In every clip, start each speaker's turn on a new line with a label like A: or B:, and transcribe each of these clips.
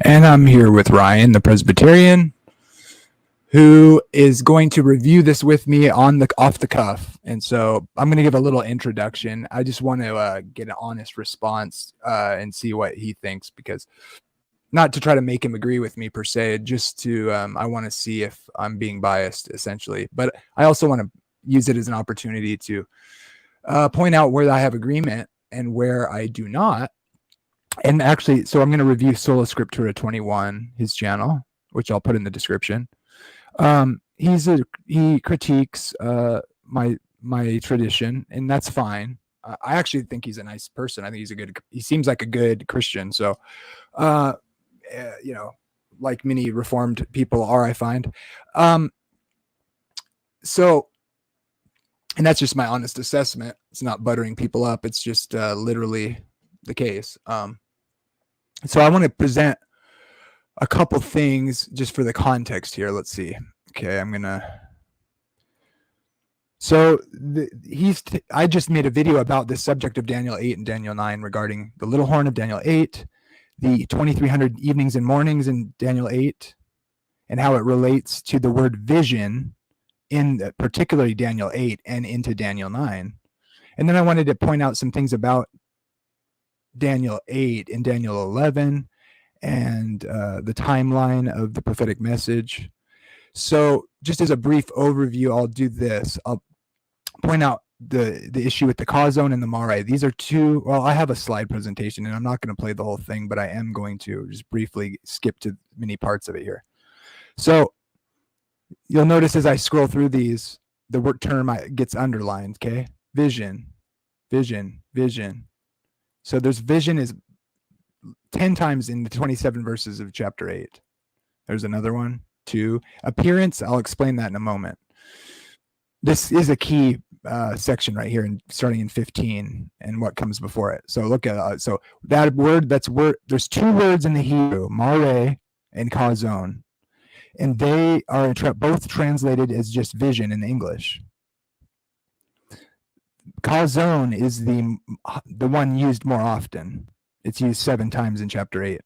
A: And I'm here with Ryan, the Presbyterian, who is going to review this with me off the cuff. And so I'm going to give a little introduction. I just want to get an honest response and see what he thinks, because not to try to make him agree with me per se, just to I want to see if I'm being biased, essentially. But I also want to use it as an opportunity to point out where I have agreement and where I do not. And actually, so I'm going to review Sola Scriptura 21, his channel, which I'll put in the description. He critiques my tradition, and that's fine. I actually think he's a nice person. I think he seems like a good Christian. So, like many Reformed people are, I find. So, and that's just my honest assessment. It's not buttering people up. It's just literally the case. So I want to present a couple things just for the context here. Let's see. Okay, I'm gonna. So I just made a video about this subject of Daniel 8 and Daniel 9 regarding the little horn of Daniel 8, the 2300 evenings and mornings in Daniel 8, and how it relates to the word vision in particularly Daniel 8 and into Daniel 9. And then I wanted to point out some things about Daniel 8 and Daniel 11 and the timeline of the prophetic message. So just as a brief overview, I'll do this. I'll point out the issue with the cause zone and the mare. These are two, well, I have a slide presentation and I'm not going to play the whole thing, but I am going to just briefly skip to many parts of it here. So you'll notice as I scroll through these, the word term gets underlined, okay? Vision, vision, vision. So there's vision is 10 times in the 27 verses of chapter 8. There's another one, 2. Appearance, I'll explain that in a moment. This is a key section right here, starting in 15 and what comes before it. So look at so that word, there's two words in the Hebrew, mare and kazon, and they are both translated as just vision in English. Kazon is the one used more often. It's used 7 times in chapter 8.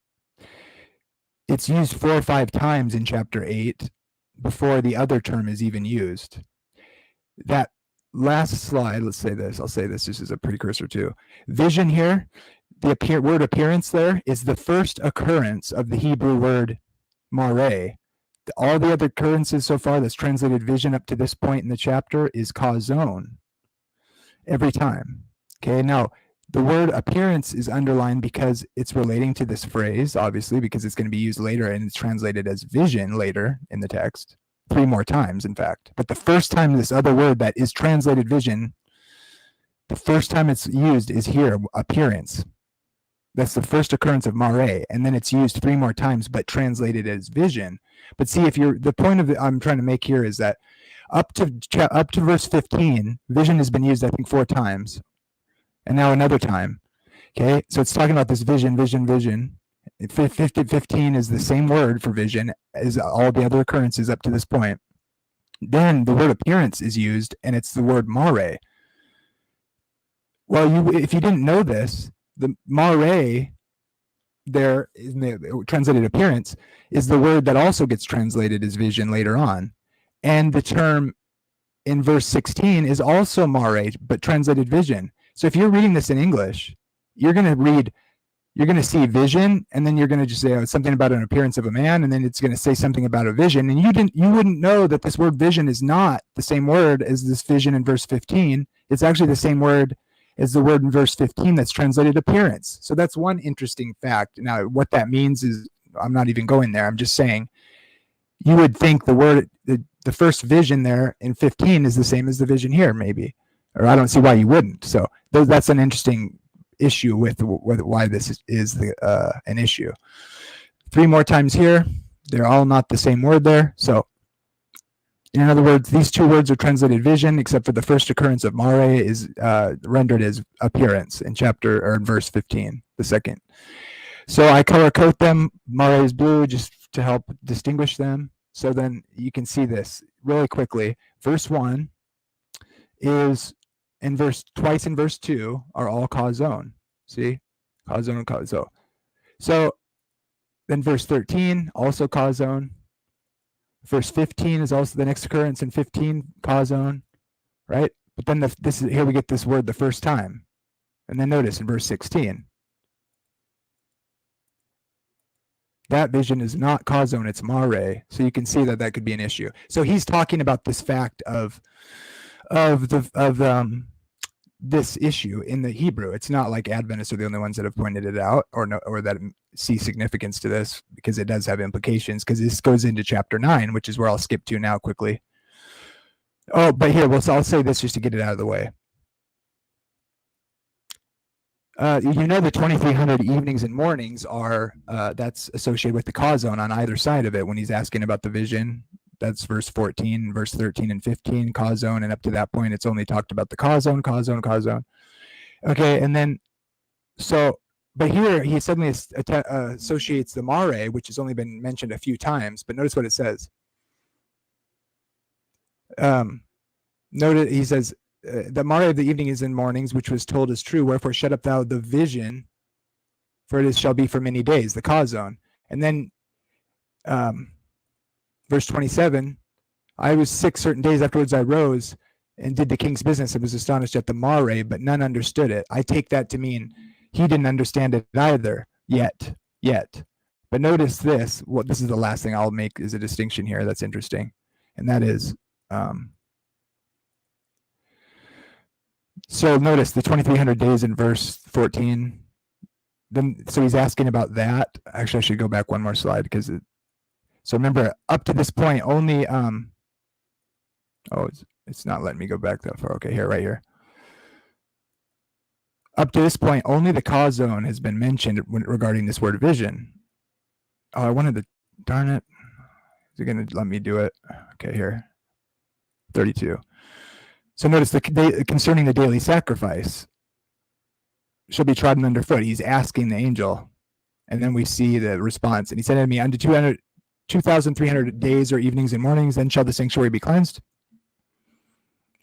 A: It's used 4 or 5 times in chapter 8 before the other term is even used. That last slide, let's say this. I'll say this just as a precursor to vision here. The word appearance there is the first occurrence of the Hebrew word mare. All the other occurrences so far that's translated vision up to this point in the chapter is kazon. Every time. Okay, now the word appearance is underlined because it's relating to this phrase, obviously, because it's going to be used later and it's translated as vision later in the text. 3 more times, in fact. But the first time this other word that is translated vision, the first time it's used is here, appearance. That's the first occurrence of mare, and then it's used 3 more times, but translated as vision. But see, the point of I'm trying to make here is that up to verse 15, vision has been used, I think, 4 times, and now another time. Okay, so it's talking about this vision, vision, vision. 15 is the same word for vision as all the other occurrences up to this point. Then the word appearance is used, and it's the word mare. Well, if you didn't know this, the mare there in the translated appearance is the word that also gets translated as vision later on. And the term in verse 16 is also mare, but translated vision. So if you're reading this in English, you're going to see vision, and then you're going to just say something about an appearance of a man, and then it's going to say something about a vision. And you wouldn't know that this word vision is not the same word as this vision in verse 15. It's actually the same word as the word in verse 15 that's translated appearance. So that's one interesting fact. Now, what that means is, I'm not even going there. I'm just saying, you would think the first vision there in 15 is the same as the vision here, maybe, or I don't see why you wouldn't. So that's an interesting issue with why this is an issue. 3 more times here. They're all not the same word there. So in other words, these 2 words are translated vision, except for the first occurrence of mare is rendered as appearance in verse 15, the second. So I color code them. Mare is blue just to help distinguish them. So then you can see this really quickly. Verse 1 is twice in verse 2 are all kazon. See? Kazon and kazon. So Then verse 13, also cause zone. Verse 15 is also the next occurrence in 15, cause zone, right? But then this is here we get this word the first time. And then notice in verse 16, that vision is not cause zone, it's mare. So you can see that that could be an issue. So he's talking about this fact of this issue in the Hebrew. It's not like Adventists are the only ones that have pointed it out or that see significance to this, because it does have implications, because this goes into chapter 9, which is where I'll skip to now quickly. Oh, but here, I'll say this just to get it out of the way. The 2300 evenings and mornings are, that's associated with the cause zone on either side of it when he's asking about the vision. That's verse 14, verse 13 and 15, cause zone, and up to that point, it's only talked about the cause zone, cause zone, cause zone. Okay, and then, but here he suddenly associates the mare, which has only been mentioned a few times, but notice what it says. Notice he says, the mare of the evening is in mornings, which was told is true, wherefore shut up thou the vision, for it shall be for many days, the cause zone. And then, verse 27, I was sick certain days, afterwards I rose and did the king's business and was astonished at the mare, but none understood it. I take that to mean he didn't understand it either yet. But notice this, this is the last thing I'll make is a distinction here that's interesting. And that is, so notice the 2300 days in verse 14. Then, so he's asking about that. Actually, I should go back one more slide because so remember, up to this point, only, it's not letting me go back that far. Okay, right here. Up to this point, only the cause zone has been mentioned regarding this word vision. Oh, I wanted to, darn it. Is it going to let me do it? Okay, here. 32. So notice concerning the daily sacrifice shall be trodden underfoot. He's asking the angel. And then we see the response. And he said unto me, unto 2,300 days or evenings and mornings, then shall the sanctuary be cleansed.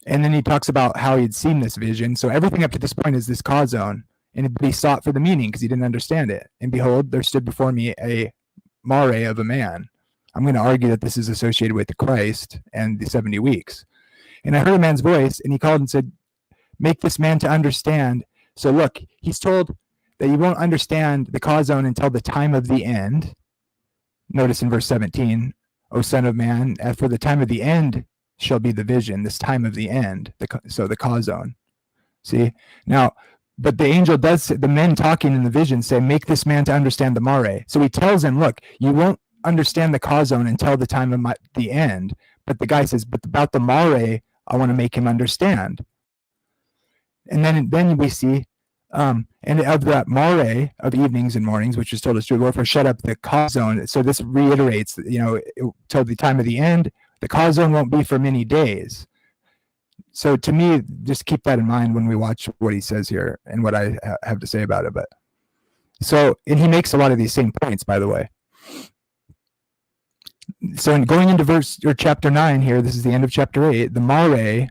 A: And then he talks about how he'd seen this vision. So everything up to this point is this cause zone. And he sought for the meaning because he didn't understand it. And behold, there stood before me a mare of a man. I'm going to argue that this is associated with the Christ and the 70 weeks. And I heard a man's voice, and he called and said, make this man to understand. So look, he's told that you won't understand the cause zone until the time of the end. Notice in verse 17, O son of man, as for the time of the end shall be the vision, this time of the end, so the cause zone. See? Now, but the angel does, the men talking in the vision say, make this man to understand the mare. So he tells him, look, you won't understand the cause zone until the time of the end. But the guy says, but about the mare, I want to make him understand. And then we see, and of that mare of evenings and mornings, which is told us to wherefore shut up the cause zone. So this reiterates, till the time of the end, the cause zone won't be for many days. So to me, just keep that in mind when we watch what he says here and what I have to say about it. But so, and he makes a lot of these same points, by the way. So in going into chapter 9 here, this is the end of chapter 8, the mare,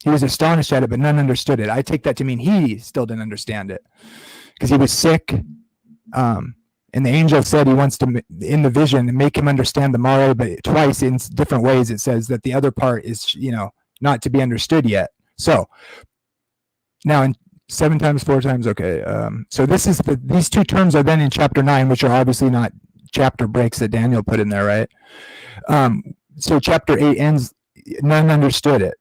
A: he was astonished at it, but none understood it. I take that to mean he still didn't understand it because he was sick. And the angel said he wants to, in the vision, make him understand the mare, but twice in different ways it says that the other part is, not to be understood yet. So now in 7 times, 4 times, okay. So these two terms are then in chapter 9, which are obviously not chapter breaks that Daniel put in there, right? So chapter 8 ends, none understood it.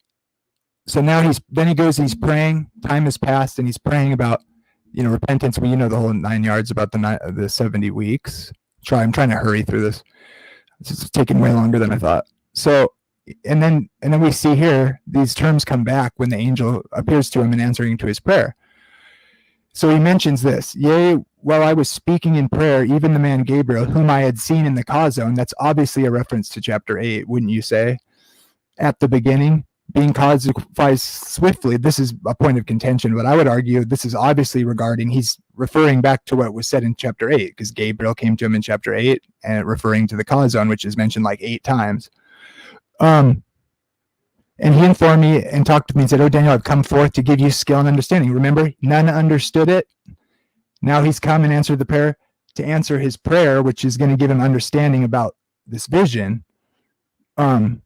A: So now he goes, he's praying, time has passed, and he's praying about, repentance. Well, the whole 9 yards about the 70 weeks. I'm trying to hurry through this. This is taking way longer than I thought. So, and then we see here, these terms come back when the angel appears to him and answering to his prayer. So he mentions this, yea, while I was speaking in prayer, even the man Gabriel, whom I had seen in the cause zone, that's obviously a reference to chapter 8, wouldn't you say? At the beginning, being caused swiftly. This is a point of contention, but I would argue this is obviously he's referring back to what was said in chapter 8, because Gabriel came to him in chapter 8 and referring to the cause zone, which is mentioned like 8 times. And he informed me and talked to me and said, "Oh, Daniel, I've come forth to give you skill and understanding." Remember, none understood it. Now he's come and answered the prayer. to answer his prayer, which is going to give him understanding about this vision. But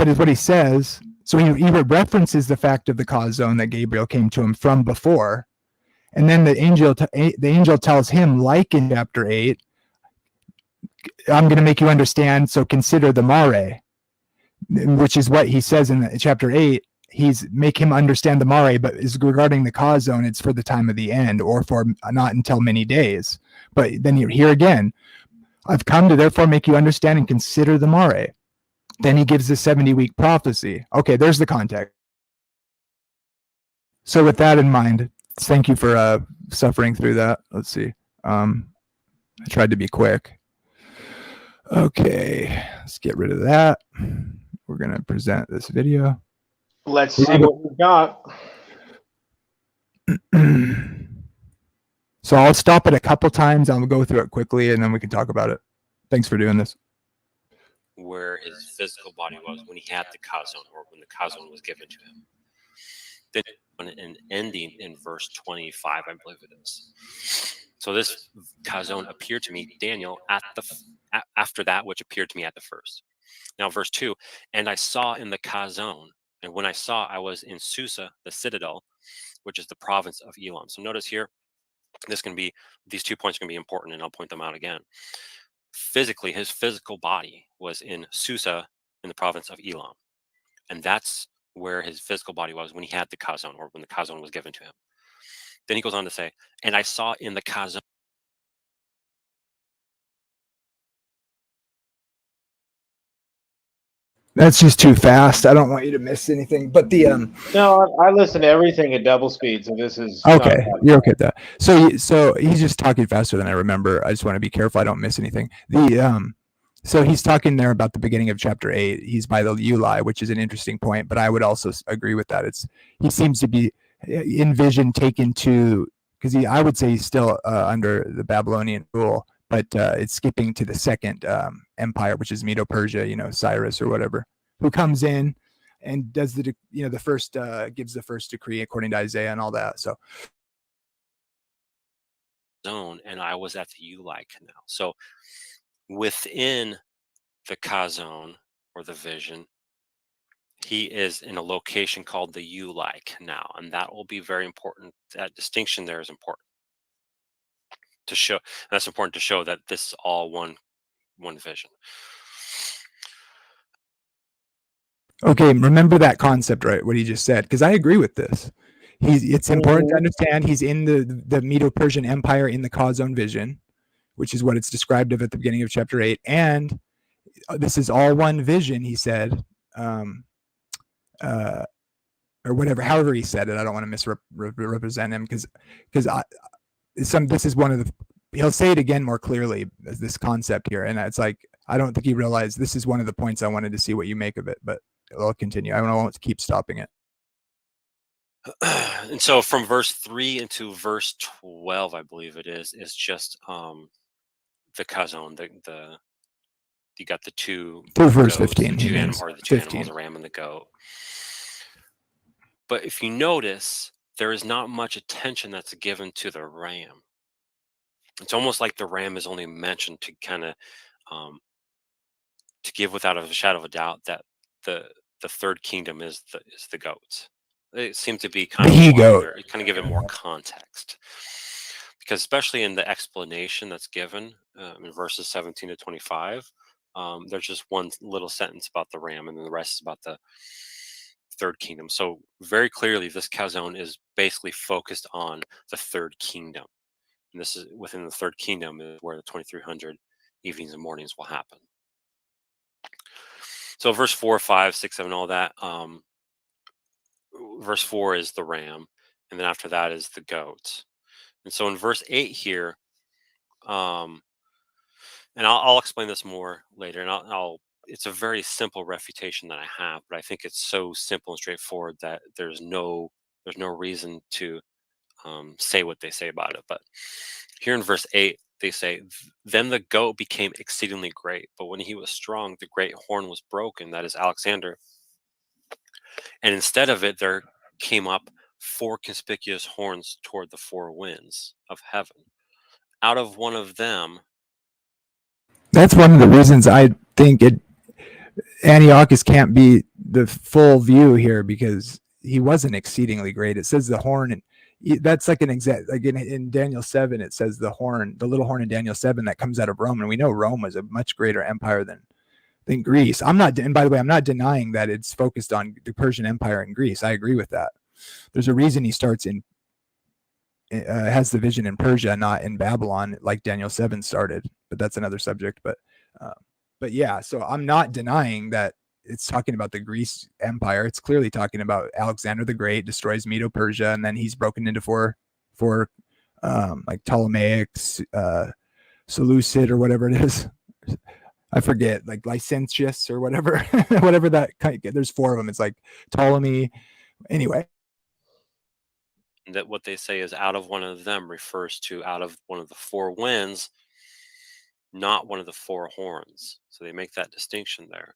A: is what he says. So he references the fact of the cause zone that Gabriel came to him from before, and then the angel tells him, like in chapter 8, I'm going to make you understand. So consider the mare, which is what he says in chapter 8. He's make him understand the mare, but is regarding the cause zone. It's for the time of the end, or for not until many days. But then here again, I've come to therefore make you understand and consider the mare. Then he gives the 70-week prophecy. Okay, there's the context. So with that in mind, thank you for suffering through that. Let's see. I tried to be quick. Okay, let's get rid of that. We're going to present this video.
B: Let's see what we got.
A: So I'll stop it a couple times. I'll go through it quickly, and then we can talk about it. Thanks for doing this.
C: Where his physical body was when he had the kazon, or when the kazon was given to him. Then an ending in verse 25, I believe it is. So this kazon appeared to me, Daniel, after that which appeared to me at the first. Now, verse 2, and I saw in the kazon, and when I saw, I was in Susa, the citadel, which is the province of Elam. So notice here, these 2 points can be important, and I'll point them out again. Physically, his physical body was in Susa, in the province of Elam, and that's where his physical body was when he had the kazon, or when the kazon was given to him. Then he goes on to say, and I saw in the kazon.
A: That's just too fast. I don't want you to miss anything. But the
B: No, I listen to everything at double speed, so this is
A: okay. You're okay with that. So he's just talking faster than I remember. I just want to be careful I don't miss anything. So he's talking there about the beginning of chapter 8. He's by the Uli, which is an interesting point. But I would also agree with that. He seems to be in vision taken to, because I would say he's still under the Babylonian rule, but it's skipping to the second empire, which is Medo-Persia, Cyrus or whatever, who comes in and does the first gives the first decree according to Isaiah and all that. So
C: zone, and I was at the Uli canal. So within the kazon, or the vision, he is in a location called the Uli canal, and that will be very important. That distinction there is important to show. That's important to show that this is all one vision.
A: Okay, remember that concept, right? What he just said, because I agree with this. It's important to understand he's in the Medo-Persian Empire in the kazon vision, which is what it's described of at the beginning of chapter 8, and this is all one vision. He said, or whatever, however he said it. I don't want to misrepresent him because this is one of the. He'll say it again more clearly, this concept here, and it's like I don't think he realized this is one of the points I wanted to see what you make of it, but I'll continue. I don't want to keep stopping it.
C: And so from verse 3 into verse 12, I believe it is just the kazon, you got the two
A: verse
C: goats,
A: 15,
C: the two
A: two
C: animals, a ram and the goat. But if you notice, there is not much attention that's given to the ram. It's almost like the ram is only mentioned to kind of to give without a shadow of a doubt that the third kingdom is the goats. It seems to be kind of give it more context, because especially in the explanation that's given in verses 17 to 25, there's just one little sentence about the ram, and then the rest is about the third kingdom. So very clearly, this kazon is basically focused on the third kingdom, and this is within the third kingdom is where the 2300 evenings and mornings will happen. So verse 4, 5, 6, 7, all that. Verse 4 is the ram, and then after that is the goat. And so in verse 8 here, and I'll explain this more later, and it's a very simple refutation that I have, but I think it's so simple and straightforward that there's no reason to say what they say about it. But here in verse 8, they say, then the goat became exceedingly great, but when he was strong, the great horn was broken, that is Alexander. And instead of it, there came up 4 conspicuous horns toward the 4 winds of heaven. out of one of them.
A: That's one of the reasons I think Antiochus can't be the full view here, because he wasn't exceedingly great. It says the horn, and that's like an exact, like in Daniel 7, it says the little horn in Daniel 7 that comes out of Rome, and we know Rome was a much greater empire than Greece. And by the way, I'm not denying that it's focused on the Persian Empire and Greece. I agree with that. There's a reason he starts has the vision in Persia, not in Babylon, like Daniel 7 started. But that's another subject. But yeah, so I'm not denying that it's talking about the Greece Empire. It's clearly talking about Alexander the Great destroys Medo-Persia, and then he's broken into four like Ptolemaic, Seleucid, or whatever it is. I forget, like Licentius or whatever, whatever that there's 4 of them. It's like Ptolemy. Anyway,
C: That what they say is out of one of them refers to out of one of the 4 winds, not one of the 4 horns. So they make that distinction there.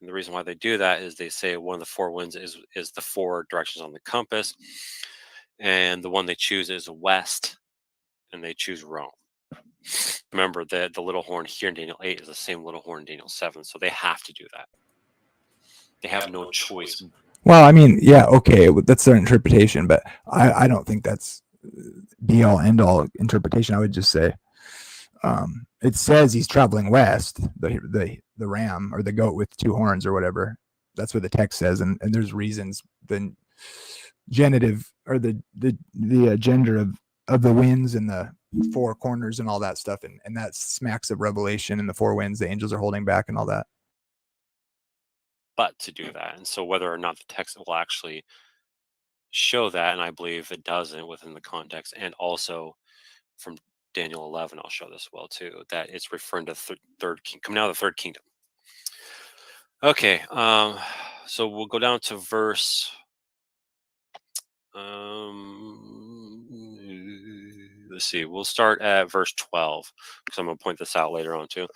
C: And the reason why they do that is they say one of the 4 winds is the 4 directions on the compass, and the one they choose is west, and they choose Rome. Remember that the little horn here in Daniel 8 is the same little horn in Daniel 7, so they have to do that. They have no choice.
A: Well, I mean, yeah, okay, that's their interpretation, but I don't think that's be all end all interpretation. I would just say it says he's traveling west, the ram or the goat with 2 horns or whatever. That's what the text says, and there's reasons. The genitive or the gender of the winds and the 4 corners and all that stuff, and that smacks of Revelation and the 4 winds the angels are holding back and all that.
C: But to do that, and so whether or not the text will actually show that, and I believe it doesn't within the context, and also from Daniel 11, I'll show this well too, that it's referring to third king coming out of the 3rd kingdom. Okay, so we'll go down to verse. Let's see. We'll start at verse 12, because I'm going to point this out later on too.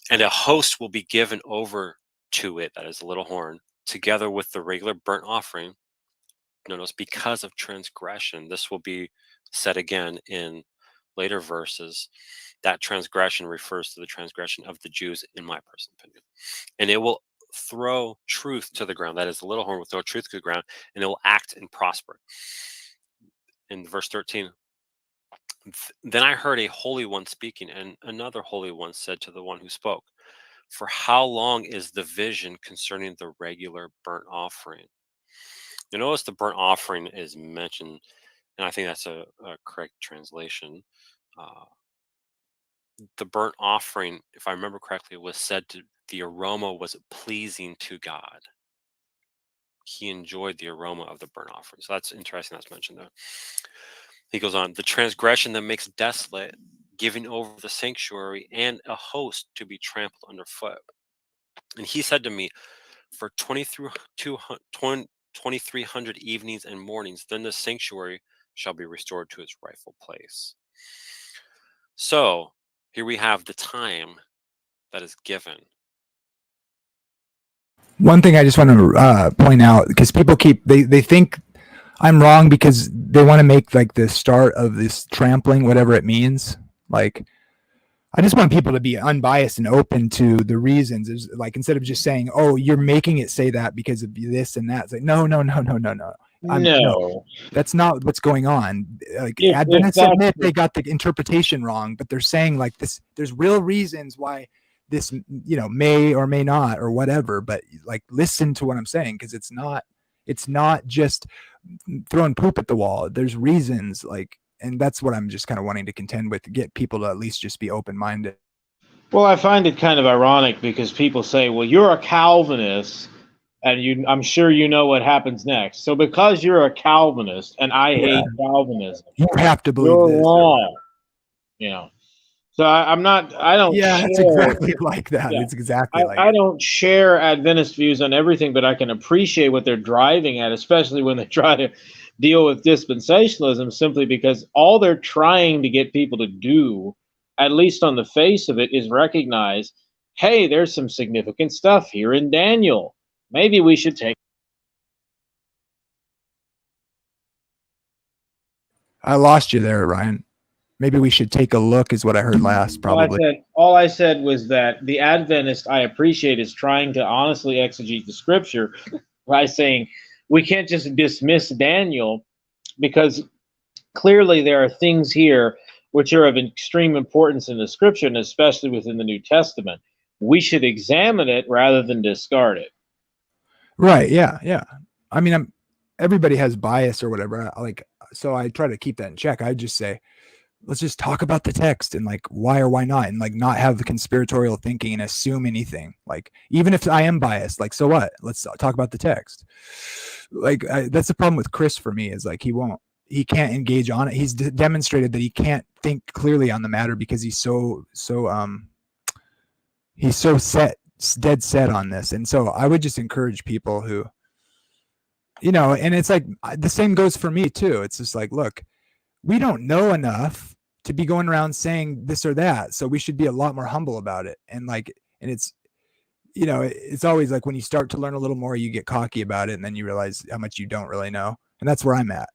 C: And a host will be given over to it, that is the little horn, together with the regular burnt offering. Notice, because of transgression. This will be said again in later verses. That transgression refers to the transgression of the Jews, in my personal opinion. And it will throw truth to the ground. That is, the little horn will throw truth to the ground, and it will act and prosper. In verse 13, then I heard a holy one speaking, and another holy one said to the one who spoke, for how long is the vision concerning the regular burnt offering? You notice the burnt offering is mentioned, and I think that's a correct translation. The burnt offering, if I remember correctly, was said to the aroma was pleasing to God. He enjoyed the aroma of the burnt offering. So that's interesting. That's mentioned there. He goes on, the transgression that makes desolate, giving over the sanctuary and a host to be trampled underfoot. And he said to me, for 2,300 evenings and mornings, then the sanctuary shall be restored to its rightful place. So here we have the time that is given.
A: One thing I just want to point out, because people they think I'm wrong because they want to make like the start of this trampling, whatever it means. Like, I just want people to be unbiased and open to the reasons. It's like, instead of just saying, "Oh, you're making it say that because of this and that," it's like, no. No, that's not what's going on. Like, Adventists admit they got the interpretation wrong, but they're saying like this. There's real reasons why this, may or may not or whatever. But like, listen to what I'm saying, because it's not just throwing poop at the wall. There's reasons, like. And that's what I'm just kind of wanting to contend with, to get people to at least just be open-minded.
B: Well, I find it kind of ironic because people say, well, you're a Calvinist, and I'm sure you know what happens next. So because you're a Calvinist and I hate Calvinism,
A: you have to believe
B: you're
A: this.
B: wrong. So I don't
A: Yeah, it's exactly like that.
B: Yeah.
A: It's exactly like
B: I don't share Adventist views on everything, but I can appreciate what they're driving at, especially when they try to deal with dispensationalism, simply because all they're trying to get people to do, at least on the face of it, is recognize, hey, there's some significant stuff here in Daniel. Maybe we should take.
A: I lost you there, Ryan. maybe we should take a look is what I heard last, probably.
B: All I said was that the Adventist I appreciate is trying to honestly exegete the scripture by saying we can't just dismiss Daniel, because clearly there are things here which are of extreme importance in the scripture, and especially within the New Testament. We should examine it rather than discard it.
A: Right. Yeah. Yeah. I mean, everybody has bias or whatever. So I try to keep that in check. I just say, let's just talk about the text and like why or why not, and like not have the conspiratorial thinking and assume anything. Like, even if I am biased, like, so what? Let's talk about the text. Like, that's the problem with Chris for me, is like he can't engage on it. He's demonstrated that he can't think clearly on the matter because he's so dead set on this. And so I would just encourage people who, and it's like the same goes for me too. It's just like, look, we don't know enough to be going around saying this or that, so we should be a lot more humble about it. And it's it's always like when you start to learn a little more, you get cocky about it, and then you realize how much you don't really know. And that's where I'm at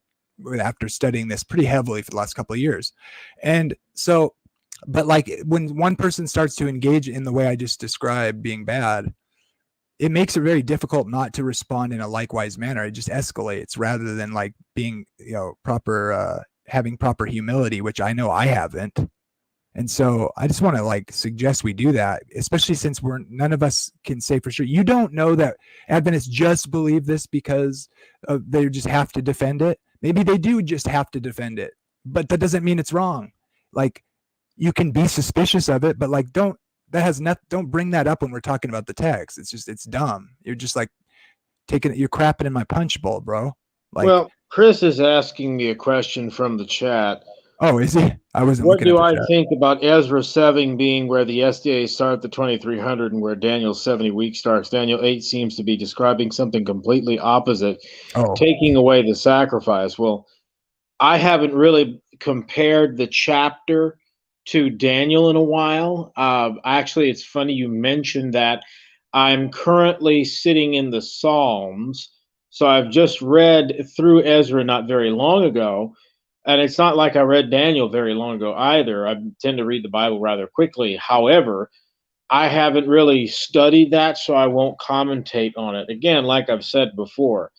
A: after studying this pretty heavily for the last couple of years. And so, but like when one person starts to engage in the way I just described being bad, it makes it very difficult not to respond in a likewise manner. It just escalates rather than like being, proper, having proper humility, which I know I haven't. And so I just want to like suggest we do that, especially since none of us can say for sure. You don't know that Adventists just believe this because they just have to defend it. Maybe they do just have to defend it, but that doesn't mean it's wrong. Like, you can be suspicious of it, but like, don't bring that up when we're talking about the text. It's dumb. You're just like you're crapping in my punch bowl, bro. Like,
B: well, Chris is asking me a question from the chat.
A: Oh, is he? I wasn't.
B: What do I think about Ezra 7 being where the SDA start the 2300 and where Daniel's 70 week starts? Daniel 8 seems to be describing something completely opposite, taking away the sacrifice. Well, I haven't really compared the chapter to Daniel in a while. Actually, it's funny you mentioned that. I'm currently sitting in the Psalms, so I've just read through Ezra not very long ago. And it's not like I read Daniel very long ago either. I tend to read the Bible rather quickly. However, I haven't really studied that, so I won't commentate on it. Again, like I've said before,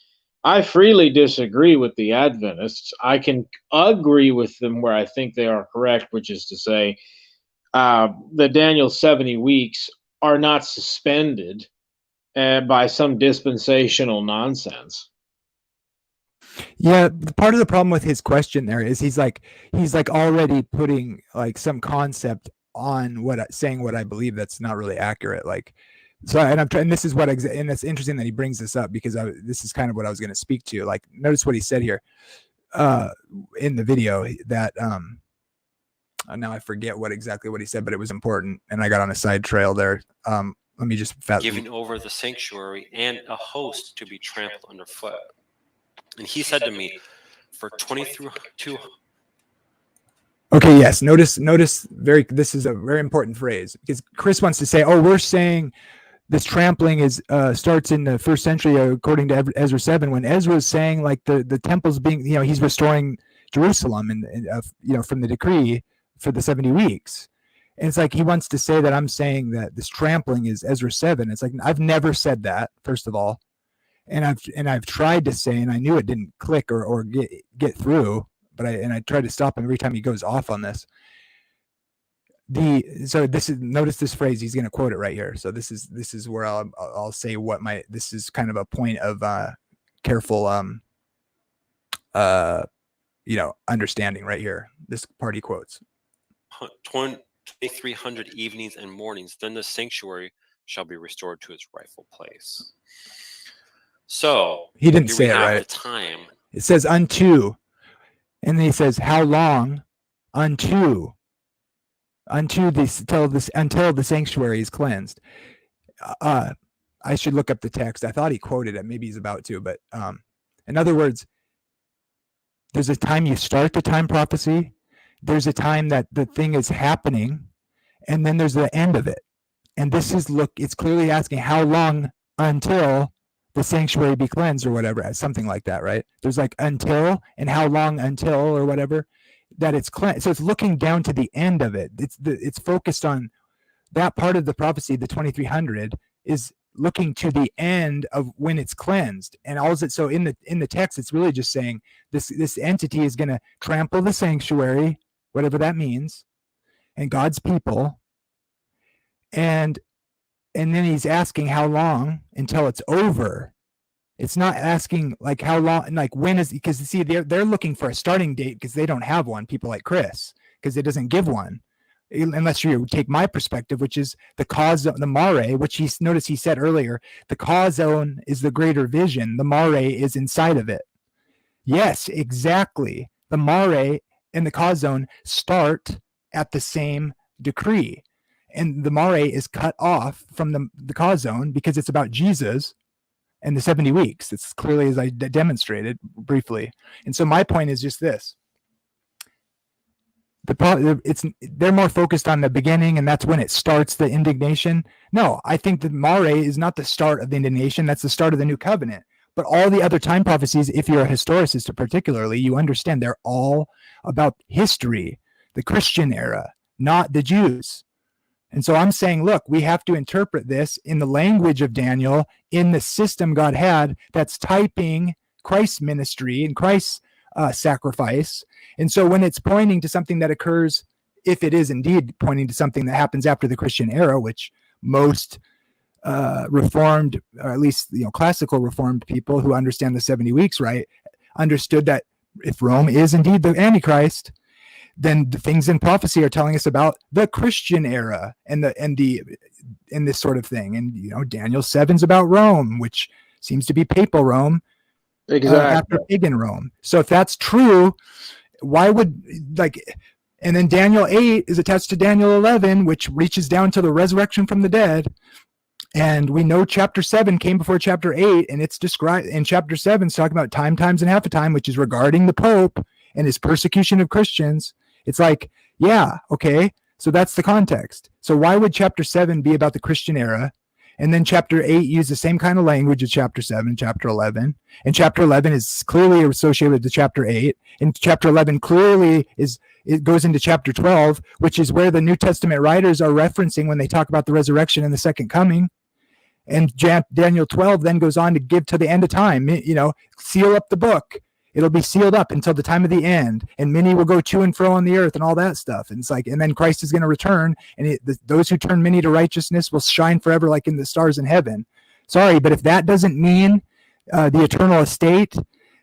B: I freely disagree with the Adventists. I can agree with them where I think they are correct, which is to say the Daniel 70 weeks are not suspended by some dispensational nonsense.
A: Yeah, part of the problem with his question there is he's like already putting like some concept on saying what I believe that's not really accurate. Like, so, and I'm trying. And this is and it's interesting that he brings this up because this is kind of what I was going to speak to. Like, notice what he said here in the video that now I forget exactly what he said, but it was important, and I got on a side trail there. Let me just
C: giving over the sanctuary and a host to be trampled underfoot. And he said to me, for 22.
A: Okay, yes. Notice this is a very important phrase, because Chris wants to say, oh, we're saying this trampling is starts in the first century according to Ezra 7, when Ezra is saying like the temple's being, he's restoring Jerusalem and from the decree for the 70 weeks. And it's like he wants to say that I'm saying that this trampling is Ezra 7. It's like, I've never said that, first of all. And I've tried to say, and I knew it didn't click or get through, but I tried to stop him every time he goes off on this. Notice this phrase. He's going to quote it right here. So this is where I'll say this is kind of a point of careful understanding right here. This part he quotes.
C: 2,300 evenings and mornings, then the sanctuary shall be restored to its rightful place. So
A: he didn't say it right.
C: Time.
A: It says unto, and then he says how long until the sanctuary is cleansed. I should look up the text. I thought he quoted it. Maybe he's about to, but in other words, there's a time you start the time prophecy. There's a time that the thing is happening, and then there's the end of it. And it's clearly asking how long until the sanctuary be cleansed or whatever, something like that, right? There's like until and how long until or whatever. that it's cleansed. So it's looking down to the end of it. It's focused on that part of the prophecy. The 2300 is looking to the end of when it's cleansed, and all it. So in the text, it's really just saying this entity is going to trample the sanctuary, whatever that means, and God's people, and then he's asking how long until it's over. It's not asking like how long, like when is, because see, they're looking for a starting date because they don't have one. People like Chris, because it doesn't give one, unless you take my perspective, which is the cause, the mare, which notice he said earlier, the cause zone is the greater vision. The mare is inside of it. Yes, exactly. The mare and the cause zone start at the same decree. And the mare is cut off from the cause zone because it's about Jesus and the 70 weeks. It's clearly, as I demonstrated briefly. And so my point is just this. They're more focused on the beginning, and that's when it starts the indignation. No, I think the mare is not the start of the indignation. That's the start of the new covenant. But all the other time prophecies, if you're a historicist particularly, you understand they're all about history, the Christian era, not the Jews. And so I'm saying, look, we have to interpret this in the language of Daniel, in the system God had that's typing Christ's ministry and Christ's sacrifice. And so when it's pointing to something that occurs, if it is indeed pointing to something that happens after the Christian era, which most Reformed, or at least classical Reformed people who understand the 70 weeks, right, understood that if Rome is indeed the Antichrist, then the things in prophecy are telling us about the Christian era and this sort of thing. And Daniel 7's about Rome, which seems to be papal Rome,
B: exactly,
A: after pagan Rome. So if that's true, why would and then Daniel 8 is attached to Daniel 11, which reaches down to the resurrection from the dead. And we know chapter 7 came before chapter 8, and it's described in chapter 7, it's talking about time, times, and half a time, which is regarding the Pope and his persecution of Christians. It's like, yeah, okay, so that's the context. So why would chapter 7 be about the Christian era? And then chapter 8 use the same kind of language as chapter 7, chapter 11. And chapter 11 is clearly associated with chapter 8. And chapter 11 clearly it goes into chapter 12, which is where the New Testament writers are referencing when they talk about the resurrection and the second coming. And Daniel 12 then goes on to give to the end of time, seal up the book. It'll be sealed up until the time of the end, and many will go to and fro on the earth and all that stuff. And it's like, and then Christ is going to return, and those who turn many to righteousness will shine forever like in the stars in heaven. Sorry, but if that doesn't mean the eternal estate,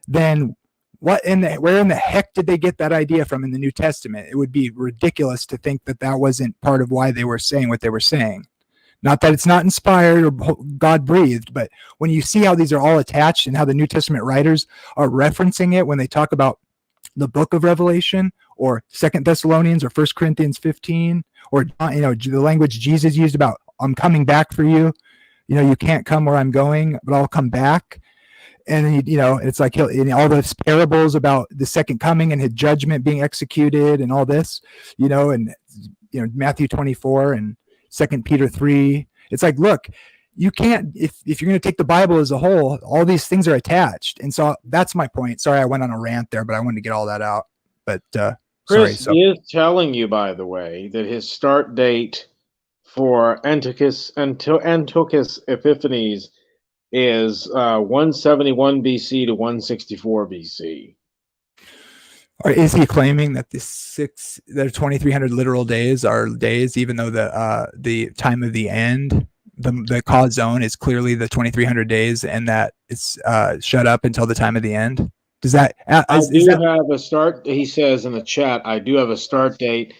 A: then where in the heck did they get that idea from in the New Testament? It would be ridiculous to think that wasn't part of why they were saying what they were saying. Not that it's not inspired or God breathed, but when you see how these are all attached and how the New Testament writers are referencing it when they talk about the book of Revelation or 2 Thessalonians or 1 Corinthians 15, or the language Jesus used about I'm coming back for you. You can't come where I'm going, but I'll come back. And it's like all those parables about the second coming and his judgment being executed and all this, and Matthew 24 and 2 Peter 3. It's like, look, you can't, if you're going to take the Bible as a whole, all these things are attached. And so that's my point. Sorry, I went on a rant there, but I wanted to get all that out. But
B: Chris is telling you, by the way, that his start date for Antiochus Epiphanes is 171 BC to 164 BC.
A: Or is he claiming that the 2,300 literal days are days, even though the time of the end, the cause zone is clearly the 2,300 days, and that it's shut up until the time of the end? Does that?
B: Have a start. He says in the chat, I do have a start date.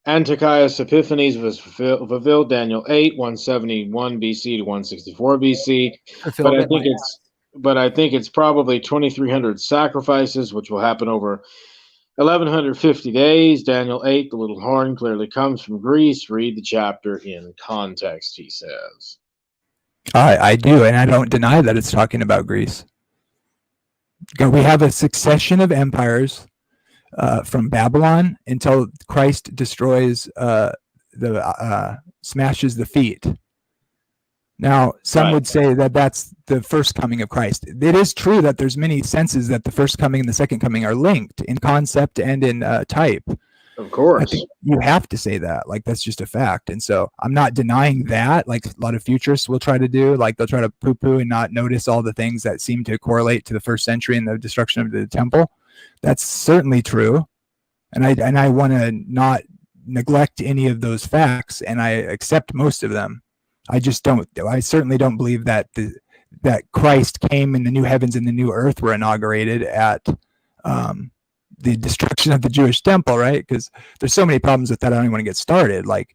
B: Antiochus Epiphanes was fulfilled Daniel 8, 171 BC to 164 BC. But I think it's probably 2,300 sacrifices, which will happen over 1,150 days. Daniel 8, the little horn clearly comes from Greece. Read the chapter in context, he says.
A: I do, and I don't deny that it's talking about Greece. We have a succession of empires from Babylon until Christ destroys smashes the feet. Now, some
B: Right.
A: would say that that's the first coming of Christ. It is true that there's many senses that the first coming and the second coming are linked in concept and in type.
B: Of
A: I
B: course.
A: think you have to say that. Like, that's just a fact. And so I'm not denying that, like a lot of futurists will try to do. Like, they'll try to poo-poo and not notice all the things that seem to correlate to the first century and the destruction of the temple. That's certainly true. And I want to not neglect any of those facts, and I accept most of them. I certainly don't believe that that Christ came and the new heavens and the new earth were inaugurated at the destruction of the Jewish temple, right? Because there's so many problems with that. I don't even want to get started. Like,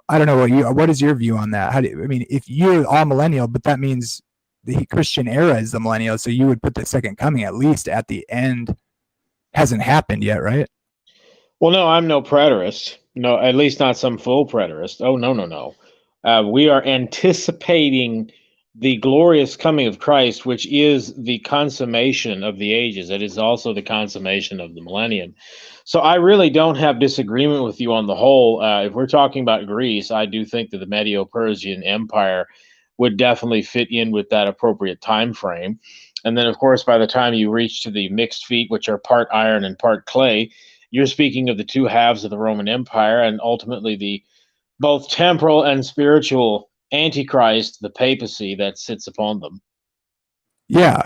A: I don't know what is your view on that? If you're all millennial, but that means the Christian era is the millennial, so you would put the second coming at least at the end. Hasn't happened yet, right?
B: Well, no, I'm no preterist. No, at least not some full preterist. Oh, no. We are anticipating the glorious coming of Christ, which is the consummation of the ages. It is also the consummation of the millennium. So I really don't have disagreement with you on the whole. If we're talking about Greece, I do think that the Medo-Persian Empire would definitely fit in with that appropriate time frame. And then, of course, by the time you reach to the mixed feet, which are part iron and part clay, you're speaking of the two halves of the Roman Empire, and ultimately the both temporal and spiritual Antichrist, the papacy that sits upon them.
A: Yeah.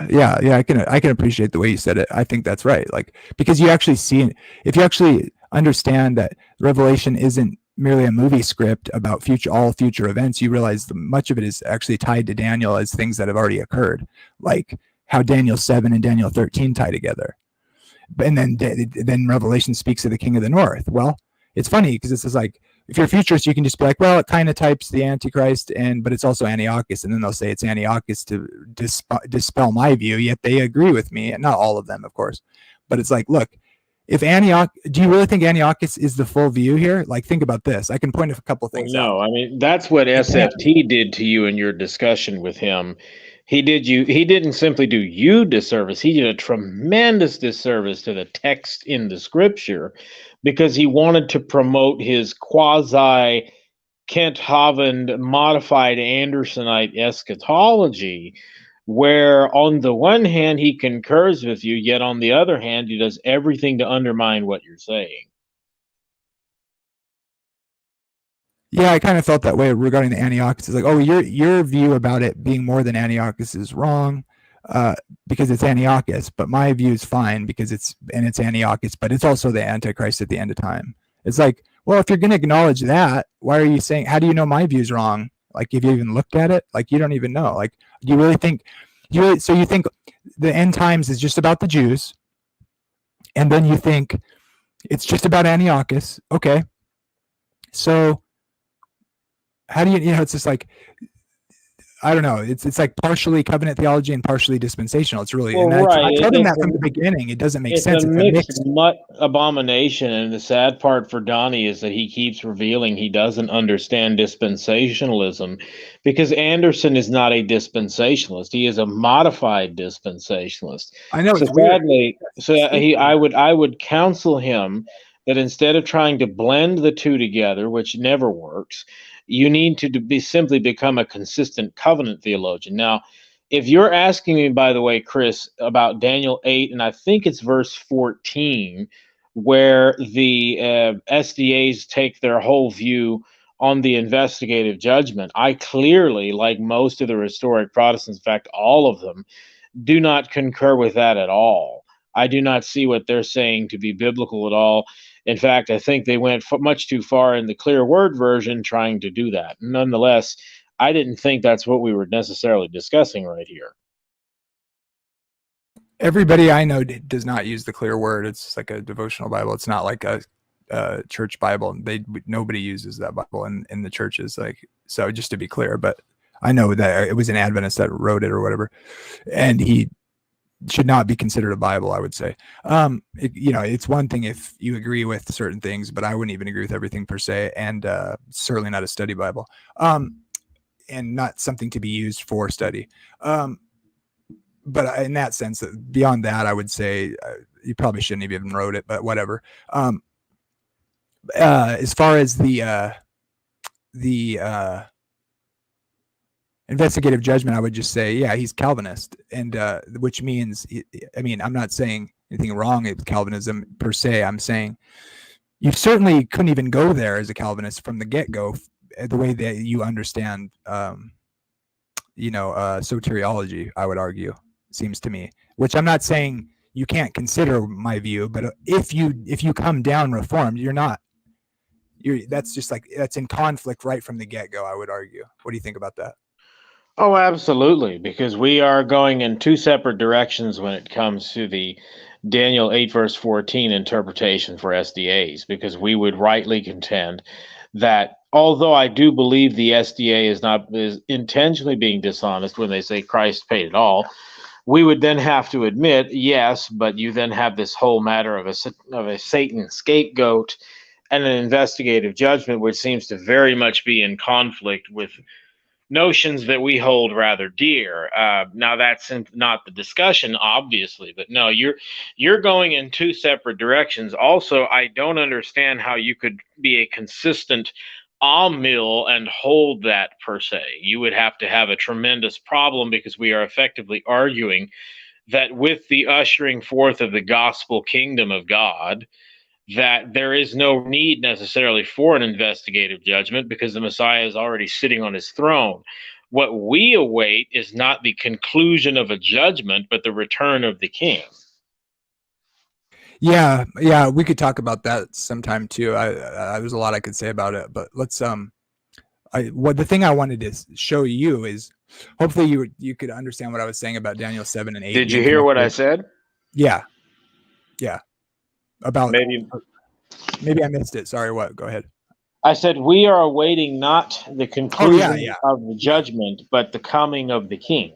A: I can appreciate the way you said it. I think that's right. Like, because you actually see, if you actually understand that Revelation isn't merely a movie script about all future events, you realize much of it is actually tied to Daniel as things that have already occurred, like how Daniel 7 and Daniel 13 tie together. And then Revelation speaks of the King of the North. Well, it's funny because it's just like, if you're a futurist, you can just be like, well, it kind of types the Antichrist, but it's also Antiochus, and then they'll say it's Antiochus to dispel my view. Yet they agree with me, and not all of them, of course. But it's like, look, if do you really think Antiochus is the full view here? Like, think about this. I can point a couple things out.
B: No, I mean that's what SFT did to you in your discussion with him. He didn't simply do you disservice. He did a tremendous disservice to the text in the scripture because he wanted to promote his quasi Kent Hovind modified Andersonite eschatology, where on the one hand he concurs with you, yet on the other hand he does everything to undermine what you're saying.
A: Yeah, I kind of felt that way regarding the Antiochus. It's like, oh, your view about it being more than Antiochus is wrong because it's Antiochus, but my view is fine because it's Antiochus, but it's also the Antichrist at the end of time. It's like, well, if you're going to acknowledge that, why are you saying, how do you know my view is wrong? Like, have you even looked at it? Like, you don't even know. Like, do you really think, so you think the end times is just about the Jews, and then you think it's just about Antiochus. Okay. So how do it's just like, I don't know. It's like partially covenant theology and partially dispensational. It's really,
B: Well,
A: and
B: right.
A: I told him that from the beginning. It doesn't make sense.
B: It's a mixed mutt abomination, and the sad part for Donnie is that he keeps revealing he doesn't understand dispensationalism, because Anderson is not a dispensationalist; he is a modified dispensationalist.
A: I know.
B: So
A: It's weird.
B: sadly, I would counsel him that instead of trying to blend the two together, which never works, you need to simply become a consistent covenant theologian. Now, if you're asking me, by the way, Chris, about Daniel 8, and I think it's verse 14, where the SDAs take their whole view on the investigative judgment, I clearly, like most of the historic Protestants, in fact, all of them, do not concur with that at all. I do not see what they're saying to be biblical at all. In fact, I think they went much too far in the clear word version trying to do that. Nonetheless, I didn't think that's what we were necessarily discussing right here.
A: Everybody I know does not use the clear word. It's like a devotional Bible. It's not like a church Bible. Nobody uses that Bible in the churches. Like, so just to be clear, but I know that it was an Adventist that wrote it or whatever, and he should not be considered a Bible, I would say. It's one thing if you agree with certain things, but I wouldn't even agree with everything per se, and certainly not a study Bible, and not something to be used for study. But in that sense, beyond that, I would say you probably shouldn't have even wrote it, but whatever. As far as the investigative judgment, I would just say, yeah, he's Calvinist, and which means, I mean, I'm not saying anything wrong with Calvinism per se. I'm saying you certainly couldn't even go there as a Calvinist from the get-go, the way that you understand, soteriology, I would argue, seems to me, which I'm not saying you can't consider my view, but if you come down Reformed, that's just like, that's in conflict right from the get-go, I would argue. What do you think about that?
B: Oh, absolutely, because we are going in two separate directions when it comes to the Daniel 8 verse 14 interpretation for SDAs, because we would rightly contend that although I do believe the SDA is intentionally being dishonest when they say Christ paid it all, we would then have to admit, yes, but you then have this whole matter of a Satan scapegoat and an investigative judgment, which seems to very much be in conflict with notions that we hold rather dear. Now that's not the discussion, obviously, but no, you're going in two separate directions. Also, I don't understand how you could be a consistent mill and hold that per se. You would have to have a tremendous problem, because we are effectively arguing that with the ushering forth of the gospel kingdom of God, that there is no need necessarily for an investigative judgment, because the Messiah is already sitting on his throne. What we await is not the conclusion of a judgment, but the return of the king.
A: Yeah, we could talk about that sometime too. There's a lot I could say about it, but let's the thing I wanted to show you is, hopefully you could understand what I was saying about Daniel 7 and 8.
B: Did you hear what I said?
A: Yeah. About
B: maybe
A: I missed it. Sorry, what? Go ahead.
B: I said we are awaiting not the conclusion of the judgment, but the coming of the king.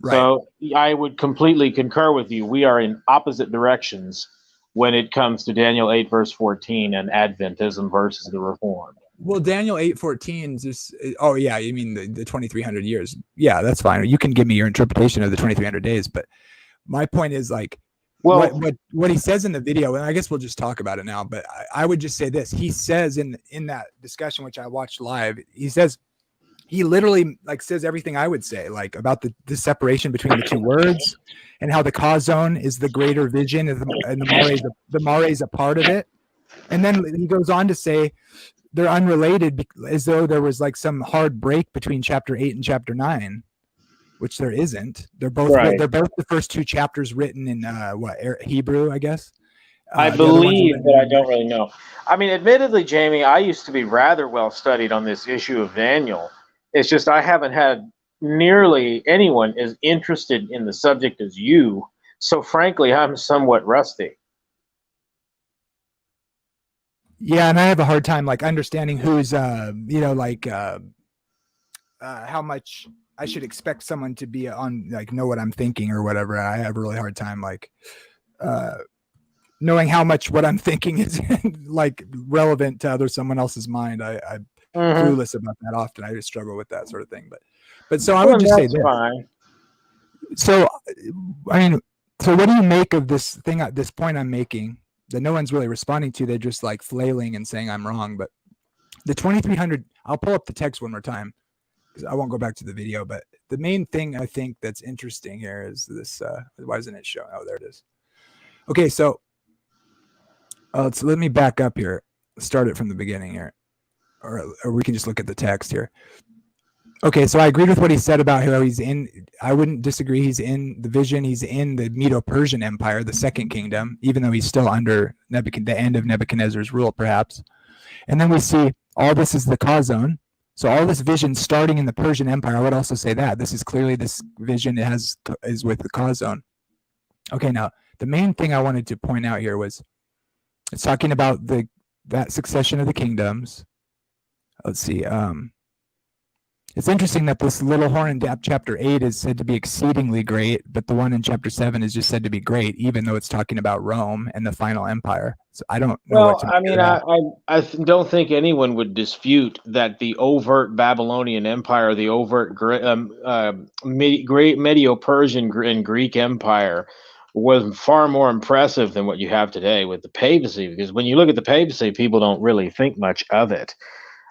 B: Right. So I would completely concur with you. We are in opposite directions when it comes to Daniel 8 verse 14 and Adventism versus the Reformed.
A: Well, Daniel 8:14 just, oh yeah, you mean the 2300 years. Yeah, that's fine. You can give me your interpretation of the 2300 days, but my point is, like, well, what he says in the video, and I guess we'll just talk about it now, but I would just say this. He says in that discussion, which I watched live, he literally says everything I would say, like, about the separation between the two words, and how the kazon is the greater vision, and the mare is a part of it. And then he goes on to say they're unrelated, as though there was like some hard break between chapter 8 and chapter 9, which there isn't. They're both the first two chapters written in Hebrew, I guess.
B: I believe, but I don't really know. I mean, admittedly, Jamie, I used to be rather well studied on this issue of Daniel. It's just I haven't had nearly anyone as interested in the subject as you. So frankly, I'm somewhat rusty.
A: Yeah, and I have a hard time understanding who's how much I should expect someone to be on, know what I'm thinking or whatever. I have a really hard time knowing how much what I'm thinking is relevant to someone else's mind. I'm clueless about that often. I just struggle with that sort of thing. But so I would just say this. Fine. So I mean, so what do you make of this thing at this point I'm making that no one's really responding to? They're just flailing and saying I'm wrong. But the 2300, I'll pull up the text one more time, because I won't go back to the video. But the main thing I think that's interesting here is this. Why isn't it showing? Oh, there it is. Okay, so let me back up here. Start it from the beginning here, or we can just look at the text here. Okay, so I agreed with what he said about how he's in. I wouldn't disagree. He's in the vision. He's in the Medo-Persian Empire, the second kingdom, even though he's still under the end of Nebuchadnezzar's rule, perhaps. And then we see all this is the kazon. So all this vision starting in the Persian Empire. I would also say that this is clearly this vision is with the kazon. Okay, now the main thing I wanted to point out here was it's talking about that succession of the kingdoms. Let's see. It's interesting that this little horn in chapter 8 is said to be exceedingly great, but the one in chapter 7 is just said to be great, even though it's talking about Rome and the final empire. So I don't know.
B: Well, I mean, I don't think anyone would dispute that the overt Babylonian Empire, the overt great Medo-Persian and Greek Empire was far more impressive than what you have today with the papacy, because when you look at the papacy, people don't really think much of it.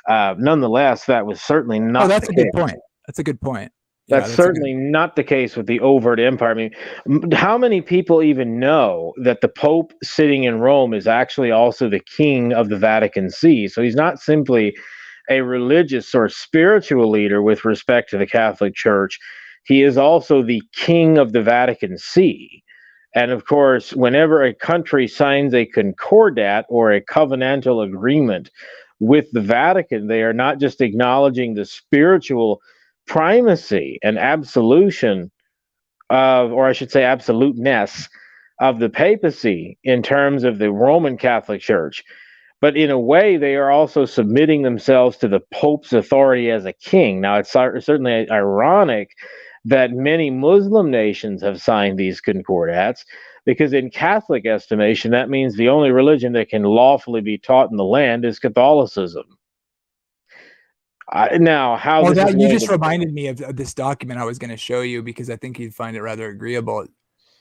B: Nonetheless, that was certainly not.
A: Oh, that's a good point. That's a good point.
B: That's certainly not the case with the overt empire. I mean, how many people even know that the Pope sitting in Rome is actually also the king of the Vatican See? So he's not simply a religious or spiritual leader with respect to the Catholic Church. He is also the king of the Vatican See. And of course, whenever a country signs a concordat or a covenantal agreement with the Vatican, they are not just acknowledging the spiritual primacy and absolution of, or I should say, absoluteness of the papacy in terms of the Roman Catholic Church, but in a way, they are also submitting themselves to the Pope's authority as a king. Now, it's certainly ironic that many Muslim nations have signed these concordats, because in Catholic estimation, that means the only religion that can lawfully be taught in the land is Catholicism. Now, how
A: well,
B: this is
A: you just reminded me of this document I was going to show you, because I think you'd find it rather agreeable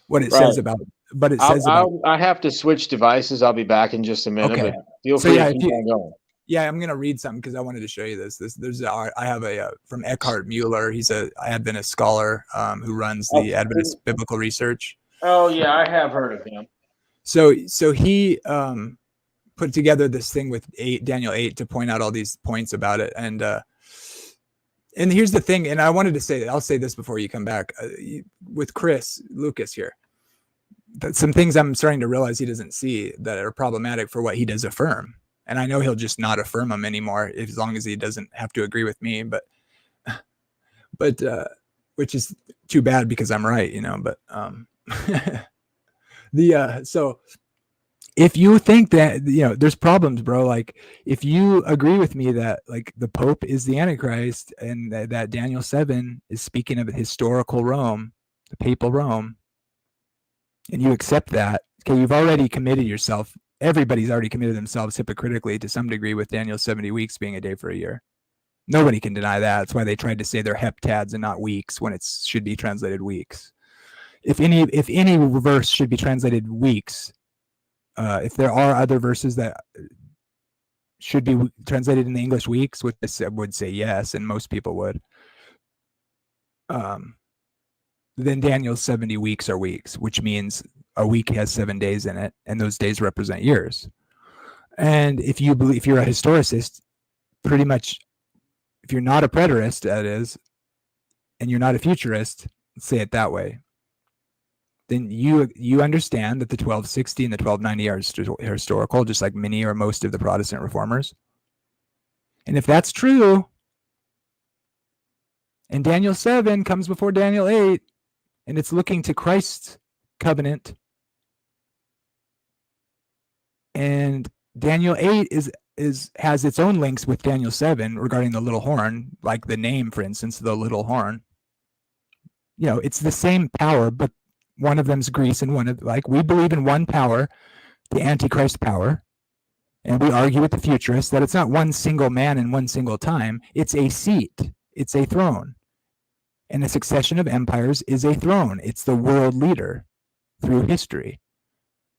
A: what it says about. But it says
B: I have to switch devices. I'll be back in just a minute.
A: Okay.
B: But feel free to keep on going.
A: Yeah, I'm going to read something because I wanted to show you this. I have a from Eckhart Mueller. He's a Adventist scholar who runs the Adventist Biblical Research.
B: Oh yeah, I have heard of him.
A: So he put together this thing with Daniel 8 to point out all these points about it. And here's the thing, and I wanted to say that I'll say this before you come back with Chris Lucas here. That some things I'm starting to realize he doesn't see that are problematic for what he does affirm. And I know he'll just not affirm them anymore as long as he doesn't have to agree with me, but which is too bad because I'm right, but so if you think that, there's problems, bro, like if you agree with me that like the Pope is the Antichrist and that Daniel 7 is speaking of historical Rome, the papal Rome, and you accept that, okay, you've already committed yourself. Everybody's already committed themselves hypocritically to some degree with Daniel's 70 weeks being a day for a year. Nobody can deny that. That's why they tried to say they're heptads and not weeks when it should be translated weeks. If any verse should be translated weeks, if there are other verses that should be translated in the English weeks, which I would say yes, and most people would, then Daniel's 70 weeks are weeks, which means a week has 7 days in it, and those days represent years. And if you're a historicist, pretty much, if you're not a preterist, that is, and you're not a futurist, let's say it that way, then you understand that the 1260 and the 1290 are historical, just like many or most of the Protestant reformers. And if that's true, and Daniel 7 comes before Daniel 8, and it's looking to Christ's covenant, and Daniel 8 has its own links with Daniel 7 regarding the little horn, like the name, for instance, the little horn. It's the same power, but one of them's Greece and one of, like, we believe in one power, the Antichrist power, and we argue with the futurists that it's not one single man in one single time. It's a seat. It's a throne. And a succession of empires is a throne. It's the world leader through history.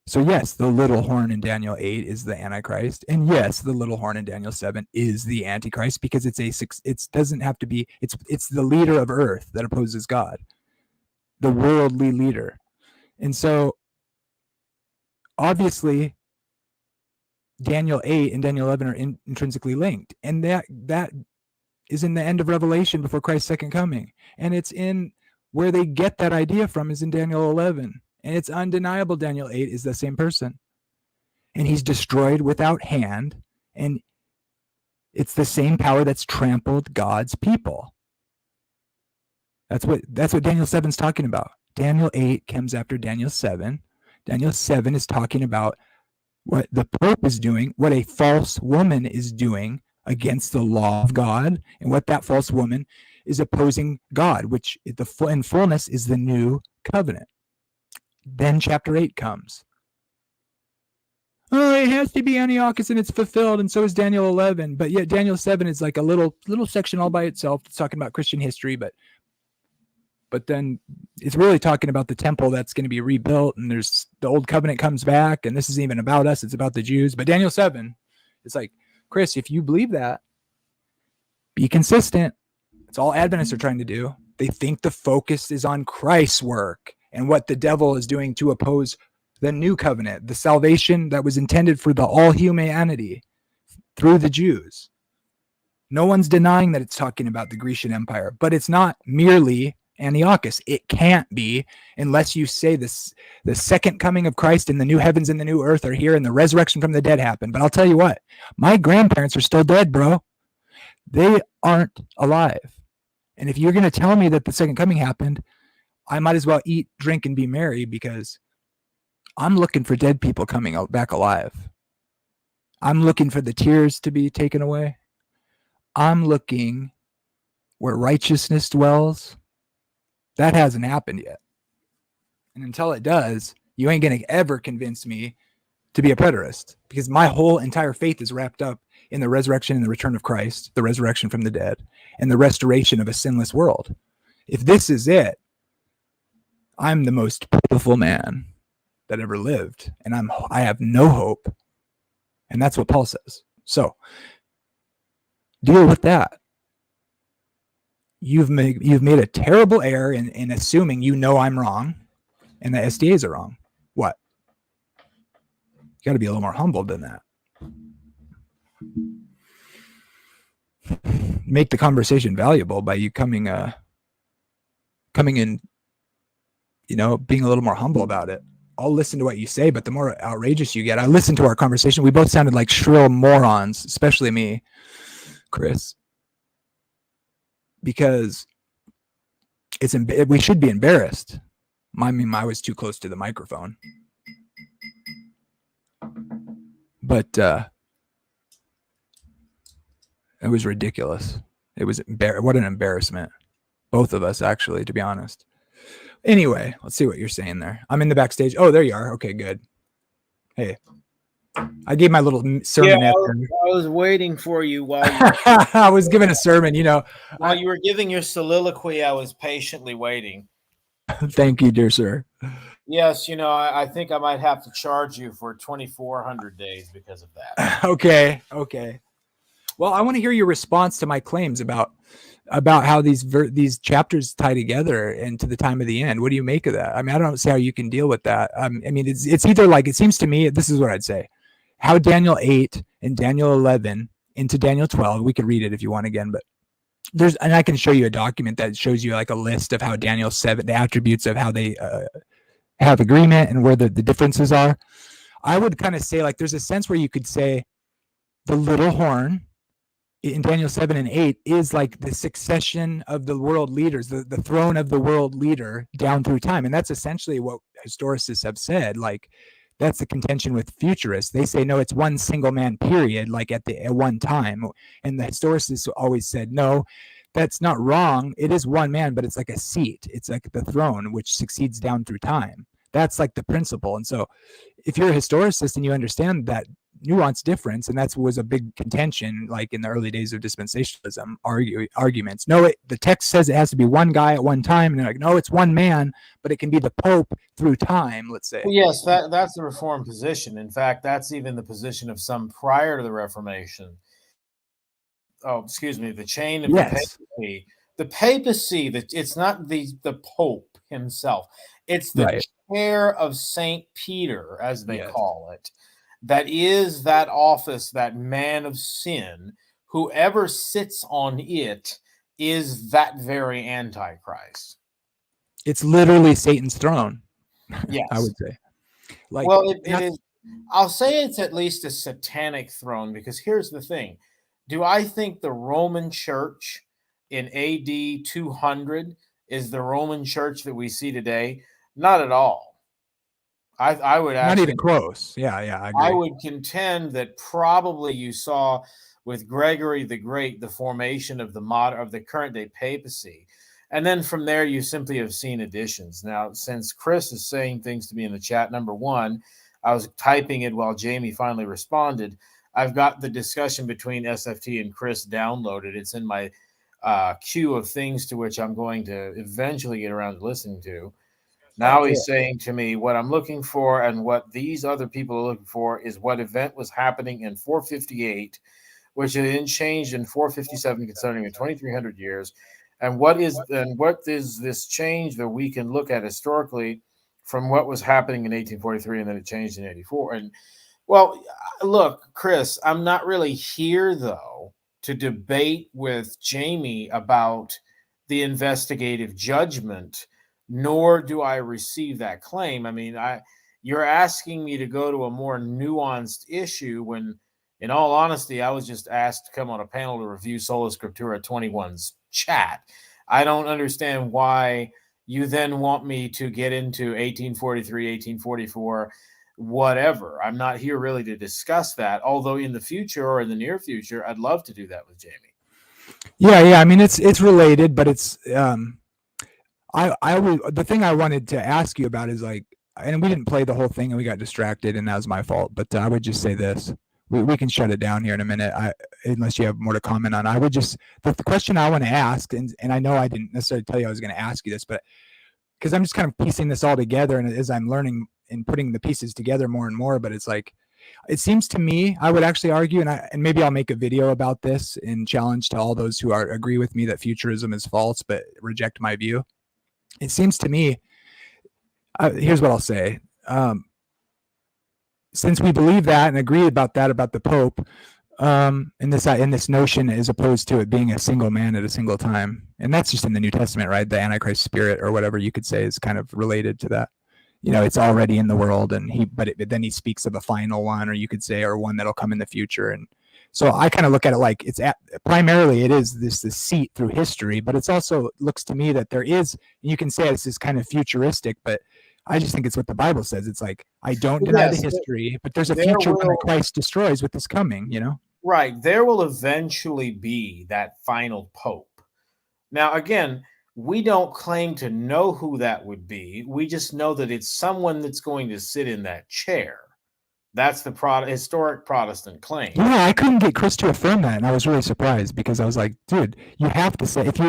A: So yes, the little horn in Daniel 8 is the Antichrist, and yes, the little horn in Daniel 7 is the Antichrist, because it doesn't have to be, it's the leader of earth that opposes God, the worldly leader. And so obviously Daniel 8 and Daniel 11 are intrinsically linked, and that is in the end of Revelation before Christ's second coming, and it's in where they get that idea from is in Daniel 11. And it's undeniable Daniel 8 is the same person. And he's destroyed without hand. And it's the same power that's trampled God's people. That's what Daniel 7 is talking about. Daniel 8 comes after Daniel 7. Daniel 7 is talking about what the Pope is doing, what a false woman is doing against the law of God, and what that false woman is opposing God, which in fullness is the new covenant. Then chapter 8 comes. Oh, it has to be Antiochus and it's fulfilled, and so is Daniel 11. But yet Daniel 7 is like a little section all by itself. It's talking about Christian history, but then it's really talking about the temple that's going to be rebuilt, and there's the old covenant comes back, and this isn't even about us, it's about the Jews. But Daniel 7, it's like, Chris, if you believe that, be consistent. It's all Adventists are trying to do. They think the focus is on Christ's work and what the devil is doing to oppose the new covenant, the salvation that was intended for the all humanity through the Jews. No one's denying that it's talking about the Grecian Empire, but it's not merely Antiochus. It can't be unless you say this: the second coming of Christ and the new heavens and the new earth are here and the resurrection from the dead happened. But I'll tell you what, my grandparents are still dead, bro. They aren't alive. And if you're going to tell me that the second coming happened, I might as well eat, drink, and be merry, because I'm looking for dead people coming back alive. I'm looking for the tears to be taken away. I'm looking where righteousness dwells. That hasn't happened yet. And until it does, you ain't going to ever convince me to be a preterist, because my whole entire faith is wrapped up in the resurrection and the return of Christ, the resurrection from the dead, and the restoration of a sinless world. If this is it, I'm the most pitiful man that ever lived, and I have no hope. And that's what Paul says. So deal with that. You've made a terrible error in assuming you know I'm wrong and the SDAs are wrong. What? You got to be a little more humble than that. Make the conversation valuable by you coming in, being a little more humble about it. I'll listen to what you say, but the more outrageous you get, I listened to our conversation. We both sounded like shrill morons, especially me, Chris, because we should be embarrassed. I mean, I was too close to the microphone, but it was ridiculous. It was what an embarrassment. Both of us, actually, to be honest. Anyway, let's see what you're saying there. I'm in the backstage. Oh, there you are. Okay, good. Hey, I gave my little sermon.
B: Yeah, I was waiting for you while
A: I was giving a sermon,
B: While you were giving your soliloquy, I was patiently waiting.
A: Thank you, dear sir.
B: Yes, I think I might have to charge you for 2,400 days because of that.
A: Okay. Well, I want to hear your response to my claims about how these chapters tie together and to the time of the end. What do you make of that? I mean, I don't see how you can deal with that. I mean, it's either like, it seems to me, this is what I'd say: how Daniel 8 and Daniel 11 into Daniel 12. We could read it if you want again, but and I can show you a document that shows you like a list of how Daniel 7, the attributes of how they have agreement and where the differences are. I would kind of say, like, there's a sense where you could say the little horn in Daniel 7 and 8 is like the succession of the world leaders, the throne of the world leader down through time. And that's essentially what historicists have said. Like, that's the contention with futurists. They say, no, it's one single man period, like at one time. And the historicists always said, no, that's not wrong. It is one man, but it's like a seat. It's like the throne, which succeeds down through time. That's like the principle. And so if you're a historicist and you understand that nuanced difference, and that was a big contention, like in the early days of dispensationalism, arguments. No, the text says it has to be one guy at one time, and they're like, no, it's one man, but it can be the Pope through time, let's say.
B: Well, yes, that's the Reformed position. In fact, that's even the position of some prior to the Reformation. Oh, excuse me, the chain of the papacy. The papacy, it's not the Pope himself. It's the chair of St. Peter, as they call it. That is that office, that man of sin. Whoever sits on it is that very Antichrist.
A: It's literally Satan's throne.
B: Yes,
A: I would say. Like,
B: well, it is. I'll say it's at least a satanic throne, because here's the thing: do I think the Roman Church in AD 200 is the Roman Church that we see today? Not at all. I would actually,
A: not even close. Yeah, I agree.
B: I would contend that probably you saw with Gregory the Great the formation of the current day papacy, and then from there you simply have seen additions. Now, since Chris is saying things to me in the chat, number one, I was typing it while Jamie finally responded. I've got the discussion between SFT and Chris downloaded. It's in my queue of things to which I'm going to eventually get around to listening to. Now he's saying to me, what I'm looking for and what these other people are looking for is what event was happening in 458, which had been changed in 457 concerning the 2,300 years.
D: And what is this change that we can look at historically from what was happening in 1843 and then it changed in 84? And well, look, Chris, I'm not really here though to debate with Jamie about the investigative judgment, nor do I receive that claim. I mean, you're asking me to go to a more nuanced issue when, in all honesty, I was just asked to come on a panel to review Sola Scriptura 21's chat. I don't understand why you then want me to get into 1843, 1844, whatever. I'm not here really to discuss that, although in the future or in the near future, I'd love to do that with Jamie.
A: Yeah. I mean, it's related, but it's the thing I wanted to ask you about is like, and we didn't play the whole thing and we got distracted and that was my fault. But I would just say this: we can shut it down here in a minute. Unless you have more to comment on, I would just the question I want to ask, and I know I didn't necessarily tell you I was going to ask you this, but because I'm just kind of piecing this all together, and as I'm learning and putting the pieces together more and more, but it's like, it seems to me, I would actually argue, and maybe I'll make a video about this and challenge to all those who agree with me that futurism is false but reject my view. It seems to me, here's what I'll say. Since we believe that and agree about that about the Pope, in this notion, as opposed to it being a single man at a single time, and that's just in the New Testament, right? The Antichrist spirit, or whatever you could say, is kind of related to that. It's already in the world, and then he speaks of a final one, or you could say, or one that'll come in the future. And so I kind of look at it like primarily it is this seat through history, but it's also looks to me that there is, you can say this is kind of futuristic, but I just think it's what the Bible says. It's like, I don't deny the history, but there's a future one that Christ destroys with his coming,
D: Right. There will eventually be that final Pope. Now, again, we don't claim to know who that would be. We just know that it's someone that's going to sit in that chair. That's the historic Protestant claim.
A: Yeah, I couldn't get Chris to affirm that, and I was really surprised because I was like, dude, you have to say, if you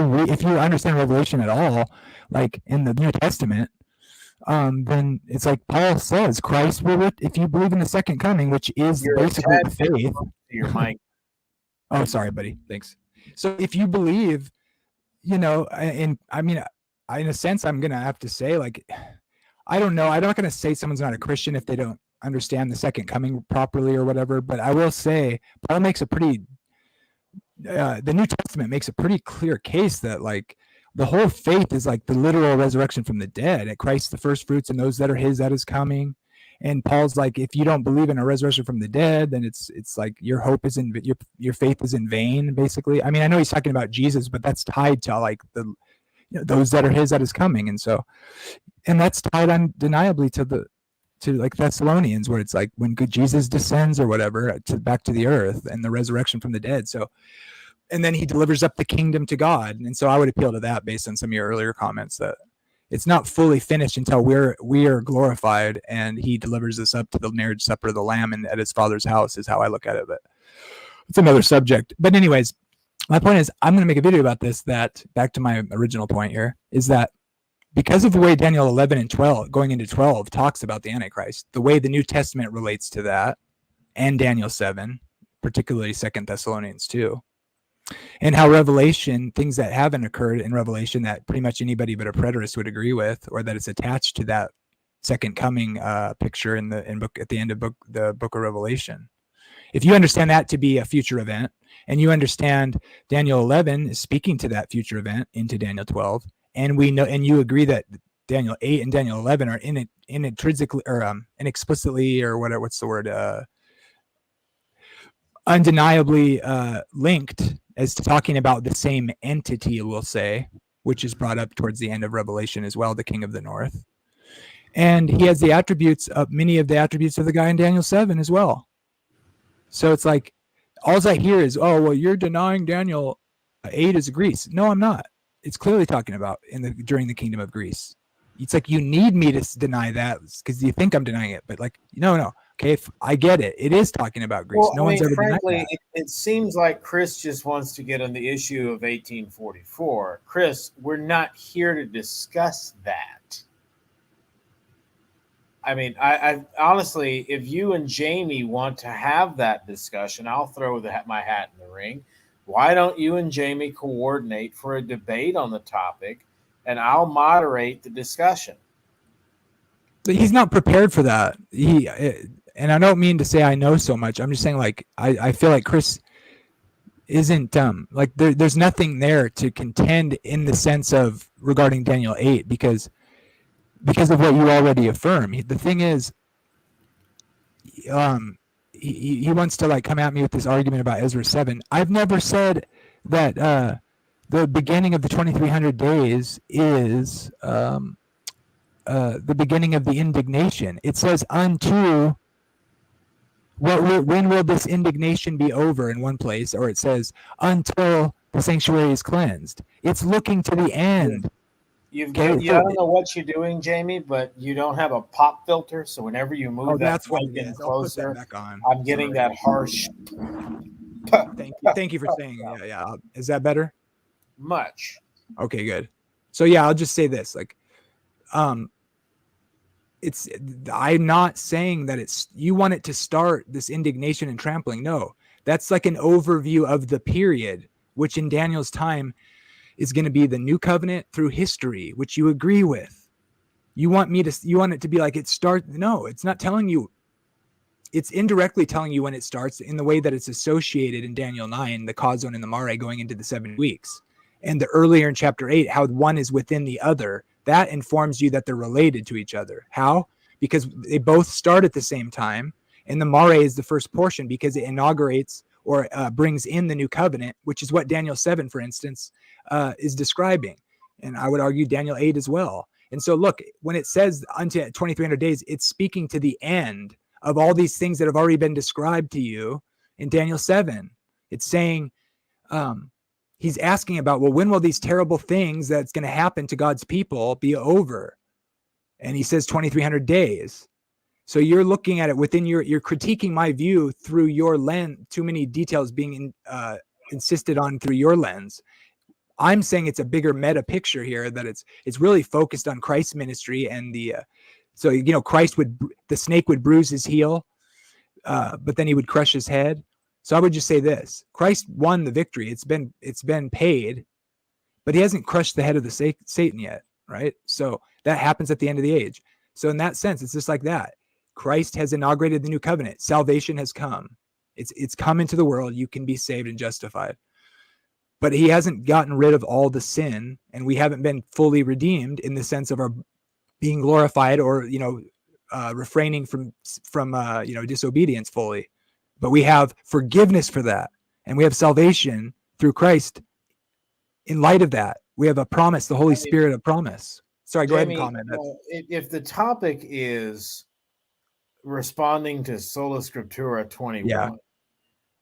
A: understand Revelation at all, like in the New Testament, then it's like Paul says, Christ will, if you believe in the second coming, which is basically the faith.
D: Your mic.
A: Oh, sorry, buddy. Thanks. So if you believe, and I mean, in a sense, I'm gonna have to say, like, I don't know. I'm not gonna say someone's not a Christian if they don't understand the second coming properly or whatever. But I will say, Paul makes a pretty, the New Testament makes a pretty clear case that like the whole faith is like the literal resurrection from the dead. At Christ, the first fruits, and those that are his, that is coming. And Paul's like, if you don't believe in a resurrection from the dead, then it's like your hope is in your faith is in vain, basically. I mean, I know he's talking about Jesus, but that's tied to like those that are his, that is coming. And that's tied undeniably to like Thessalonians, where it's like when good Jesus descends or whatever back to the earth and the resurrection from the dead. So, and then he delivers up the kingdom to God. And so I would appeal to that based on some of your earlier comments, that it's not fully finished until we are glorified and he delivers us up to the marriage supper of the Lamb and at his Father's house, is how I look at it. But it's another subject. But anyways, my point is, I'm going to make a video about this, that back to my original point here, is that because of the way Daniel 11 and 12 going into 12 talks about the Antichrist, the way the New Testament relates to that, and Daniel 7, particularly 2 Thessalonians 2, and how Revelation, things that haven't occurred in Revelation that pretty much anybody but a preterist would agree with, or that it's attached to that second coming picture at the end of the book of Revelation. If you understand that to be a future event, and you understand Daniel 11 is speaking to that future event into Daniel 12, and we know, and you agree that Daniel 8 and Daniel 11 are intrinsically or inexplicitly, or what's the word, undeniably linked as to talking about the same entity, we'll say, which is brought up towards the end of Revelation as well, the King of the North. And he has the attributes of many of the attributes of the guy in Daniel 7 as well. So it's like, all I hear is, oh, well, you're denying Daniel 8 is Greece. No, I'm not. It's clearly talking about during the kingdom of Greece. It's like, you need me to deny that because you think I'm denying it. But like, no. Okay, I get it. It is talking about Greece.
D: Well,
A: no one's ever
D: frankly,
A: denied that.
D: It seems like Chris just wants to get on the issue of 1844. Chris, we're not here to discuss that. I mean, I honestly, if you and Jamie want to have that discussion, I'll throw my hat in the ring. Why don't you and Jamie coordinate for a debate on the topic, and I'll moderate the discussion?
A: But he's not prepared for that. And I don't mean to say I know so much. I'm just saying, like, I feel like Chris isn't like there's nothing there to contend in the sense of regarding Daniel 8 because of what you already affirm. The thing is, he wants to like come at me with this argument about Ezra 7. I've never said that the beginning of the 2300 days is the beginning of the indignation. It says unto when will this indignation be over in one place, or it says until the sanctuary is cleansed. It's looking to the end.
D: I don't know what you're doing, Jamie, but you don't have a pop filter, so whenever you move
A: that's what
D: mic
A: it
D: in
A: is. I'll put that
D: closer,
A: back on.
D: I'm getting that harsh.
A: Thank you for saying. Yeah. Is that better?
D: Much.
A: Okay, good. So yeah, I'll just say this, like, I'm not saying that you want it to start this indignation and trampling. No, that's like an overview of the period, which in Daniel's time is going to be the new covenant through history, which you agree with. You want it to be like it starts. No, it's not telling you. It's indirectly telling you when it starts in the way that it's associated in Daniel 9, the Kazon and the Mare going into the 7 weeks. And the earlier in chapter 8, how one is within the other, that informs you that they're related to each other. How? Because they both start at the same time. And the Mare is the first portion because it inaugurates or brings in the new covenant, which is what Daniel 7, for instance, is describing. And I would argue Daniel 8 as well. And so look, when it says unto 2300 days, it's speaking to the end of all these things that have already been described to you in Daniel 7. It's saying, he's asking about, well, when will these terrible things that's going to happen to God's people be over? And he says 2300 days. So you're looking at it within you're critiquing my view through your lens, too many details being insisted on through your lens. I'm saying it's a bigger meta picture here, that it's really focused on Christ's ministry and so, the snake would bruise his heel, but then he would crush his head. So I would just say this: Christ won the victory. It's been paid, but he hasn't crushed the head of the Satan yet, right? So that happens at the end of the age. So in that sense, it's just like that. Christ has inaugurated the new covenant. Salvation has come. It's come into the world. You can be saved and justified. But he hasn't gotten rid of all the sin, and we haven't been fully redeemed in the sense of our being glorified or, refraining from disobedience fully. But we have forgiveness for that. And we have salvation through Christ. In light of that, we have a promise, the Holy Spirit of promise. Sorry, go ahead and comment.
D: If the topic is responding to Sola Scriptura 21,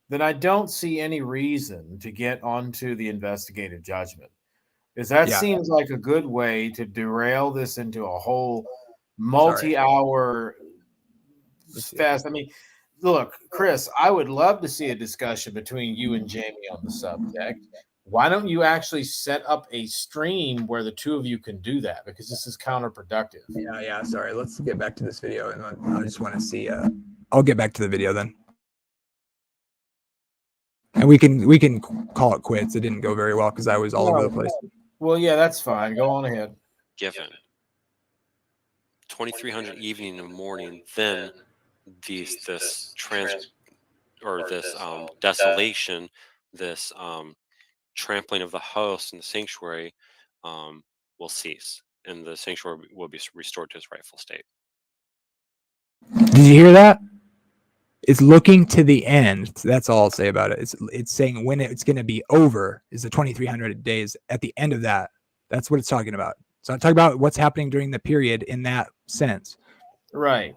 D: then I don't see any reason to get onto the investigative judgment, because that seems like a good way to derail this into a whole multi-hour fest. I mean, look, Chris, I would love to see a discussion between you and Jamie on the subject. Why don't you actually set up a stream where the two of you can do that? Because this is counterproductive.
A: Yeah. Sorry. Let's get back to this video, and I just want to see. I'll get back to the video then, and we can call it quits. It didn't go very well because I was all over the place.
D: Well, yeah, that's fine. Go on ahead.
C: Given 2300 evening and morning, then this desolation, this trampling of the host and the sanctuary will cease, and the sanctuary will be restored to its rightful state.
A: Did you hear that? It's looking to the end. That's all I'll say about it. It's saying when it's going to be over is the 2300 days at the end of that. That's what it's talking about. So I'm talking about what's happening during the period in that sense.
D: Right.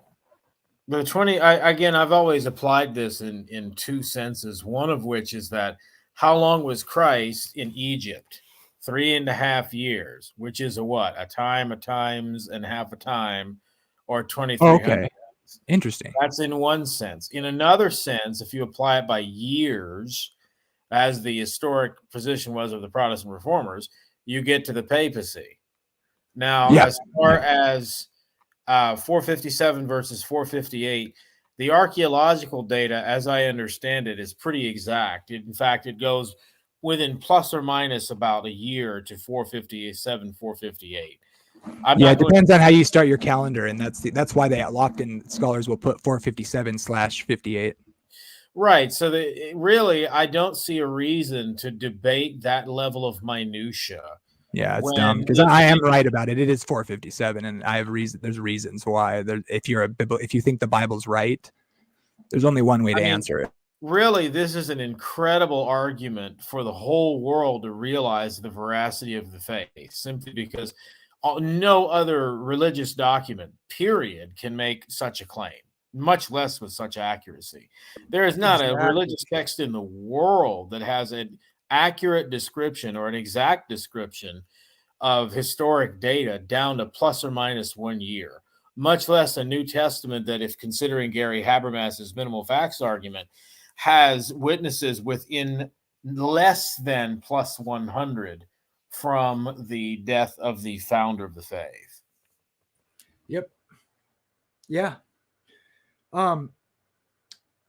D: The I've always applied this in two senses. One of which is that how long was Christ in Egypt? 3.5 years, which is a time, a times, and half a time, or 2300.
A: Okay. Interesting.
D: That's in one sense. In another sense, if you apply it by years, as the historic position was of the Protestant reformers, you get to the papacy. Now, as far as 457 versus 458, the archaeological data, as I understand it, is pretty exact. In fact, it goes within plus or minus about a year to 457, 458.
A: Yeah, it depends on how you start your calendar, and that's why they locked in. Scholars will put 457/58.
D: Right. So really, I don't see a reason to debate that level of minutia.
A: Yeah, it's dumb because I am right about it. It is 457, and I have reason. There's reasons why. If you think the Bible's right, there's only one way to answer it.
D: Really, this is an incredible argument for the whole world to realize the veracity of the faith, simply because no other religious document, period, can make such a claim, much less with such accuracy. There is not a religious text in the world that has an accurate description or an exact description of historic data down to plus or minus 1 year, much less a New Testament that, if considering Gary Habermas's minimal facts argument, has witnesses within less than plus 100 from the death of the founder of the faith.
A: Yep. Yeah.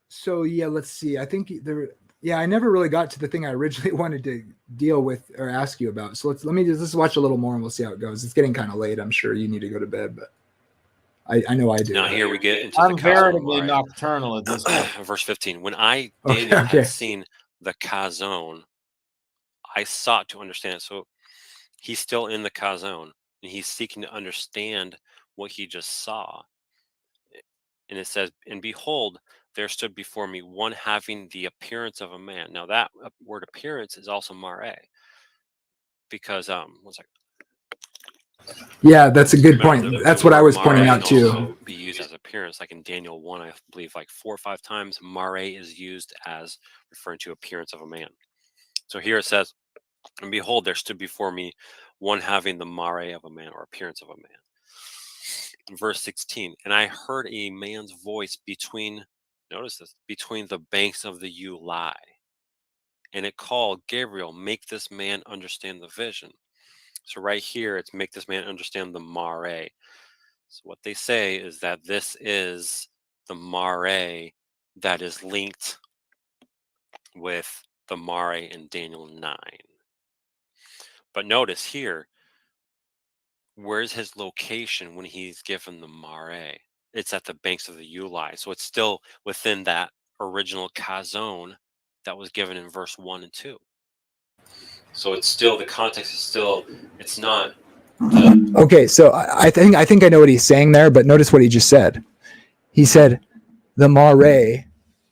A: So yeah, let's see. I think I never really got to the thing I originally wanted to deal with or ask you about. So let's watch a little more and we'll see how it goes. It's getting kind of late. I'm sure you need to go to bed, but I know I do.
C: Now here we get into
D: I'm
C: the
D: veritably nocturnal at this point.
C: Verse 15. When Daniel had seen the chazon, I sought to understand it. So he's still in the chazon, and he's seeking to understand what he just saw. And it says, and behold, there stood before me one having the appearance of a man. Now that word appearance is also mare, because one second.
A: Yeah, that's a good point. That's what I was pointing out too.
C: Be used as appearance, like in Daniel 1, I believe, like 4 or 5 times. Mare is used as referring to appearance of a man. So here it says, and behold, there stood before me one having the mare of a man, or appearance of a man. Verse 16, and I heard a man's voice between the banks of the Ulai, and it called, Gabriel, make this man understand the vision. So right here, it's make this man understand the mare. So what they say is that this is the mare that is linked with the mare in Daniel 9. But notice here, where's his location when he's given the mare? It's at the banks of the Ulai. So it's still within that original chazon that was given in verse 1 and 2. So it's still, the context is still, it's not.
A: Okay, so I think I know what he's saying there, but notice what he just said. He said the mare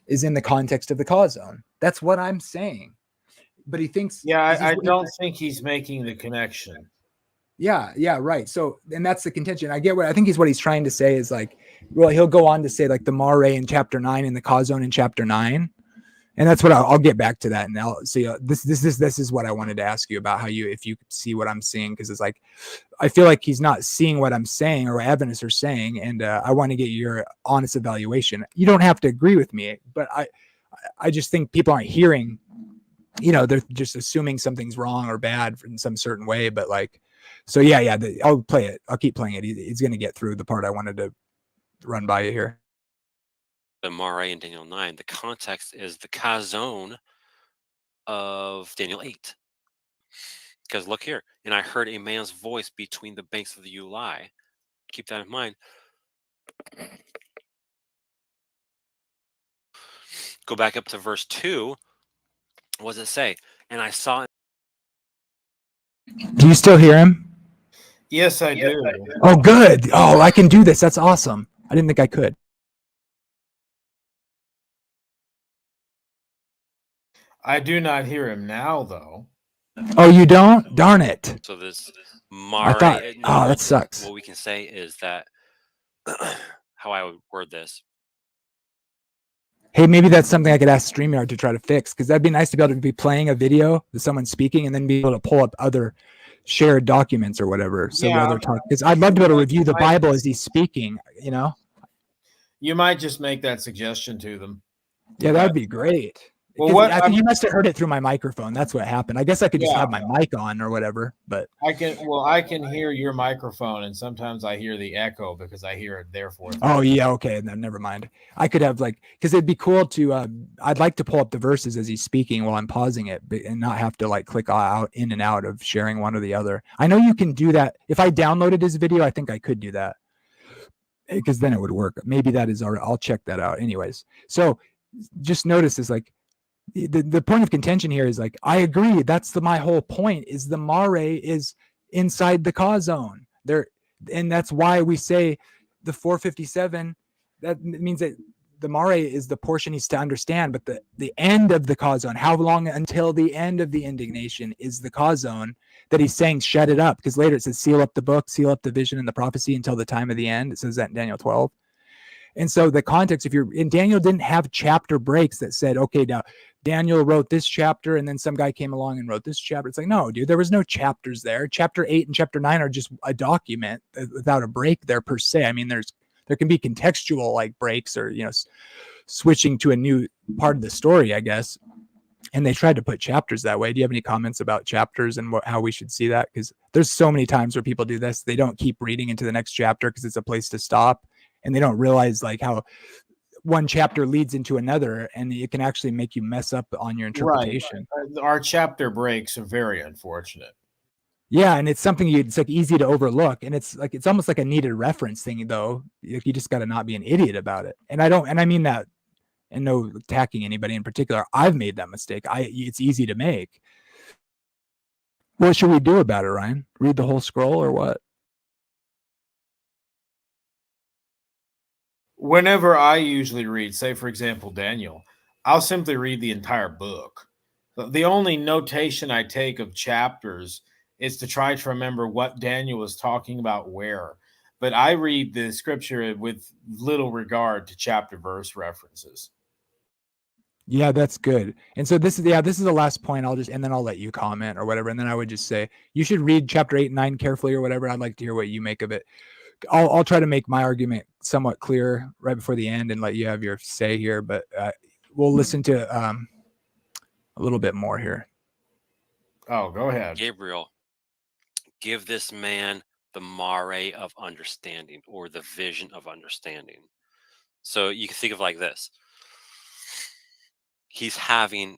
A: is in the context of the chazon. That's what I'm saying. But he thinks.
D: Yeah, I don't think he's making the connection.
A: Yeah, right. So, and that's the contention. I think what he's trying to say is like, well, he'll go on to say like the mare in chapter 9 and the chazon in chapter 9. And that's what I'll get back to that. And I'll see. This is what I wanted to ask you about, if you see what I'm seeing, because it's like I feel like he's not seeing what I'm saying or Adventists are saying, and I want to get your honest evaluation. You don't have to agree with me, but I just think people aren't hearing. They're just assuming something's wrong or bad in some certain way. But like, so yeah. I'll play it. I'll keep playing it. He's going to get through the part I wanted to run by you here.
C: The mare in Daniel 9, the context is the chazon of Daniel 8. Because look here, and I heard a man's voice between the banks of the Ulai. Keep that in mind. Go back up to verse 2. What does it say? And I saw.
A: Do you still hear him?
D: Yes, I do.
A: Oh, good. Oh, I can do this. That's awesome. I didn't think I could.
D: I do not hear him now, though.
A: Oh, you don't? Darn it.
C: So this mare.
A: That sucks.
C: What we can say is that, how I would word this.
A: Hey, maybe that's something I could ask StreamYard to try to fix, because that'd be nice to be able to be playing a video with someone speaking and then be able to pull up other shared documents or whatever. So while they're talking, because I'd love to be able to review the Bible as he's speaking,
D: You might just make that suggestion to them.
A: Yeah, that'd be great.
D: Well, what
A: I think you must have heard it through my microphone. That's what happened. I guess I could just
D: Yeah.
A: have my mic on or whatever, but
D: I can hear your microphone, and sometimes I hear the echo because I hear it therefore.
A: oh yeah, okay, then never mind. I could have because it'd be cool to. I'd like to pull up the verses as he's speaking while I'm pausing it, and not have to click out in and out of sharing one or the other. I know you can do that. If I downloaded his video, I think I could do that because then it would work. Maybe that is already. I'll check that out. Anyways, so just notice is the point of contention here is I agree. That's my whole point is the mare is inside the cause zone there. And that's why we say the 457, that means that the mare is the portion he's to understand, but the end of the cause zone, how long until the end of the indignation is the cause zone that he's saying, shut it up. Because later it says, seal up the book, seal up the vision and the prophecy until the time of the end. It says that in Daniel 12. And so the context, if you're in Daniel, didn't have chapter breaks that said, okay, now Daniel wrote this chapter and then some guy came along and wrote this chapter. It's no, dude, there was no chapters there. Chapter 8 and chapter 9 are just a document without a break there per se. I mean, there can be contextual breaks or, switching to a new part of the story, I guess. And they tried to put chapters that way. Do you have any comments about chapters and how we should see that? Because there's so many times where people do this. They don't keep reading into the next chapter because it's a place to stop. And they don't realize how one chapter leads into another, and it can actually make you mess up on your interpretation.
D: Right. Our chapter breaks are very unfortunate.
A: Yeah, and it's something it's easy to overlook, and it's almost like a needed reference thing, though. You just got to not be an idiot about it. And I mean that, and no attacking anybody in particular. I've made that mistake. It's easy to make. What should we do about it, Ryan? Read the whole scroll or what?
D: Whenever I usually read, say, for example, Daniel, I'll simply read the entire book. The only notation I take of chapters is to try to remember what Daniel was talking about where. But I read the scripture with little regard to chapter verse references.
A: Yeah, that's good. And so this is the last point. And then I'll let you comment or whatever. And then I would just say, you should read chapter 8 and 9 carefully or whatever. I'd like to hear what you make of it. I'll try to make my argument somewhat clear right before the end and let you have your say here, but we'll listen to a little bit more here.
D: Oh, go ahead.
C: Gabriel, give this man the mare of understanding, or the vision of understanding. So you can think of like this. He's having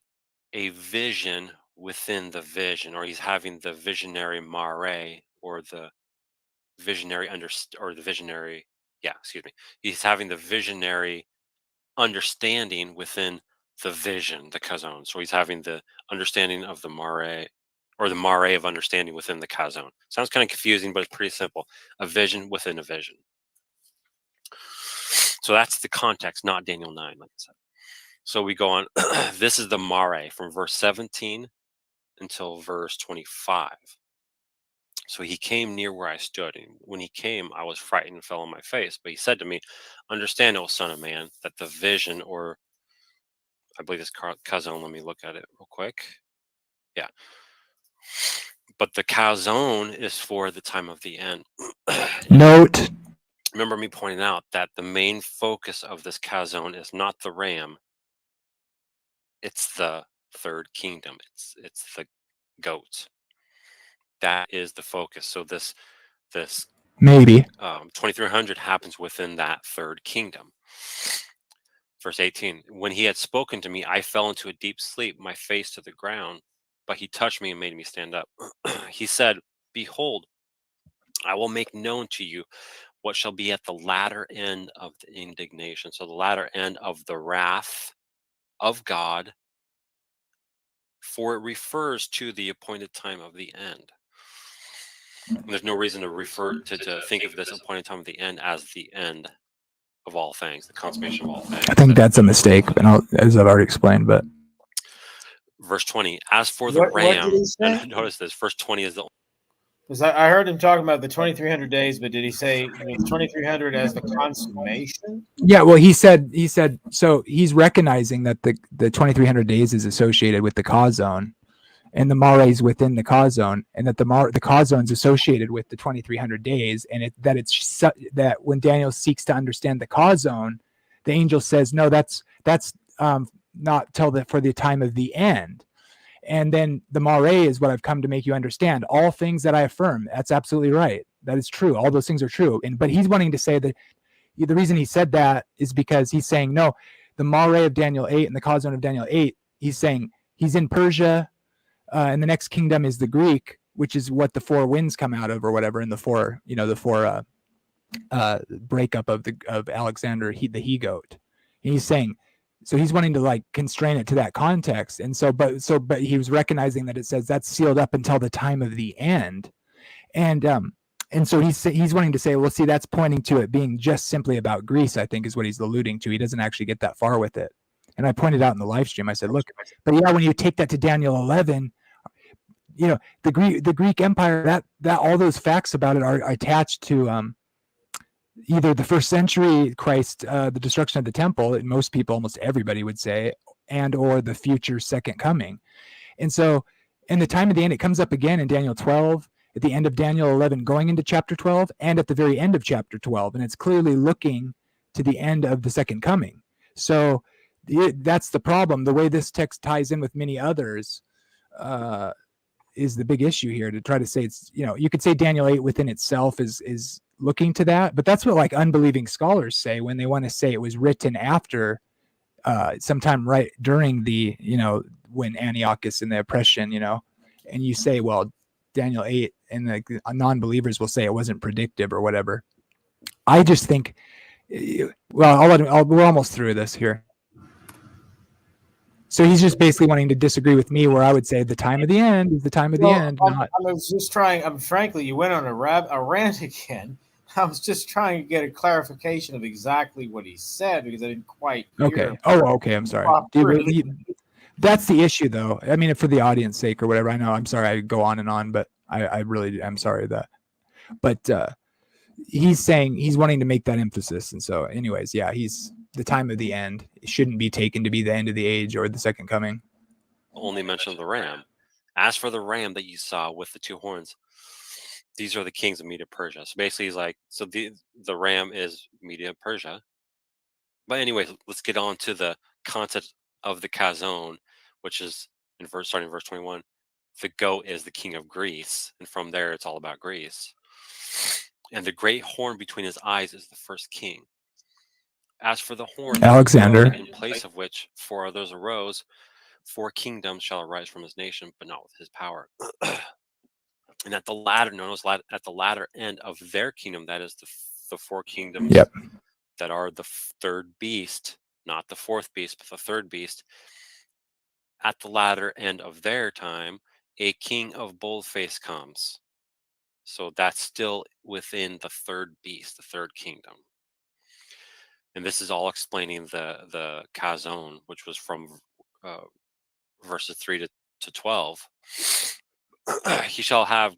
C: a vision within the vision, or he's having the visionary mare, or the visionary he's having the visionary understanding within the vision, the kazon. So he's having the understanding of the mare, or the mare of understanding within the kazon. Sounds kind of confusing, but it's pretty simple. A vision within a vision. So that's the context, not Daniel 9, like I said. So we go on. This is the mare from verse 17 until verse 25. So he came near where I stood, and when he came, I was frightened and fell on my face. But he said to me, understand, O son of man, that the vision, or I believe it's kazon. Let me look at it real quick. Yeah. But the kazon is for the time of the end.
A: Note.
C: Remember me pointing out that the main focus of this kazon is not the ram. It's the third kingdom. It's the goats. That is the focus. So this
A: maybe
C: 2300 happens within that third kingdom. Verse 18, when he had spoken to me, I fell into a deep sleep, my face to the ground, but he touched me and made me stand up. He said, behold, I will make known to you what shall be at the latter end of the indignation. So the latter end of the wrath of God, for it refers to the appointed time of the end. And there's no reason to refer to think of this appointed time of the end as the end of all things, the consummation of all things.
A: I think that's a mistake, as I've already explained. But
C: verse 20, as for the ram, and notice this, verse 20 is the.
D: Because I heard him talking about the 2300 days, but did he say 2300 as the consummation?
A: Yeah, well, he said so. He's recognizing that the 2300 days is associated with the cause zone, and the mare is within the cause zone, and that the cause zone is associated with the 2300 days, and that when Daniel seeks to understand the cause zone, the angel says, no, that's not till for the time of the end. And then the mare is what I've come to make you understand. All things that I affirm, that's absolutely right. That is true. All those things are true. But he's wanting to say that the reason he said that is because he's saying, no, the mare of Daniel 8 and the kazon of Daniel 8, he's saying he's in Persia, and the next kingdom is the Greek, which is what the four winds come out of or whatever, and the four breakup of Alexander, the he-goat. And he's saying, so he's wanting to like constrain it to that context. And but he was recognizing that it says that's sealed up until the time of the end. And so he's wanting to say, well, see, that's pointing to it being just simply about Greece, I think is what he's alluding to. He doesn't actually get that far with it. And I pointed out in the live stream, I said, look, but yeah, when you take that to Daniel 11, the Greek Empire, that all those facts about it are attached to either the first century Christ, the destruction of the temple, and most people, almost everybody would say, and or the future second coming. And so in the time of the end, it comes up again in Daniel 12, at the end of Daniel 11, going into chapter 12, and at the very end of chapter 12. And it's clearly looking to the end of the second coming. So that's the problem. The way this text ties in with many others is the big issue here, to try to say it's, you could say Daniel 8 within itself is looking to that, but that's what like unbelieving scholars say when they want to say it was written after sometime right during the, when Antiochus and the oppression, and you say, well, Daniel 8 and the non-believers will say it wasn't predictive or whatever. I just think, well, we're almost through this here. So he's just basically wanting to disagree with me, where I would say the time of the end is the time of the end.
D: I was just trying. Frankly, you went on a rant again. I was just trying to get a clarification of exactly what he said because I didn't quite hear.
A: Okay. Okay. I'm sorry. That's the issue, though. I mean, for the audience sake or whatever. I know. I'm sorry. I go on and on, but I really am sorry that. But he's saying he's wanting to make that emphasis, and so, anyways, yeah, he's the time of the end. It shouldn't be taken to be the end of the age or the second coming.
C: Only mention the ram. As for the ram that you saw with the two horns, these are the kings of Media Persia. So basically, he's like, so the ram is Media Persia. But anyways, let's get on to the concept of the kazon, which is starting in verse 21. The goat is the king of Greece, and from there it's all about Greece. And the great horn between his eyes is the first king. As for the horn,
A: Alexander,
C: in place of which 4 others arose, 4 kingdoms shall arise from his nation, but not with his power. And at the latter, at the latter end of their kingdom, that is the 4 kingdoms that are the third beast, not the fourth beast, but the third beast. At the latter end of their time, a king of boldface comes. So that's still within the third beast, the third kingdom. And this is all explaining the kazon, which was from verses 3 to 12. He shall have,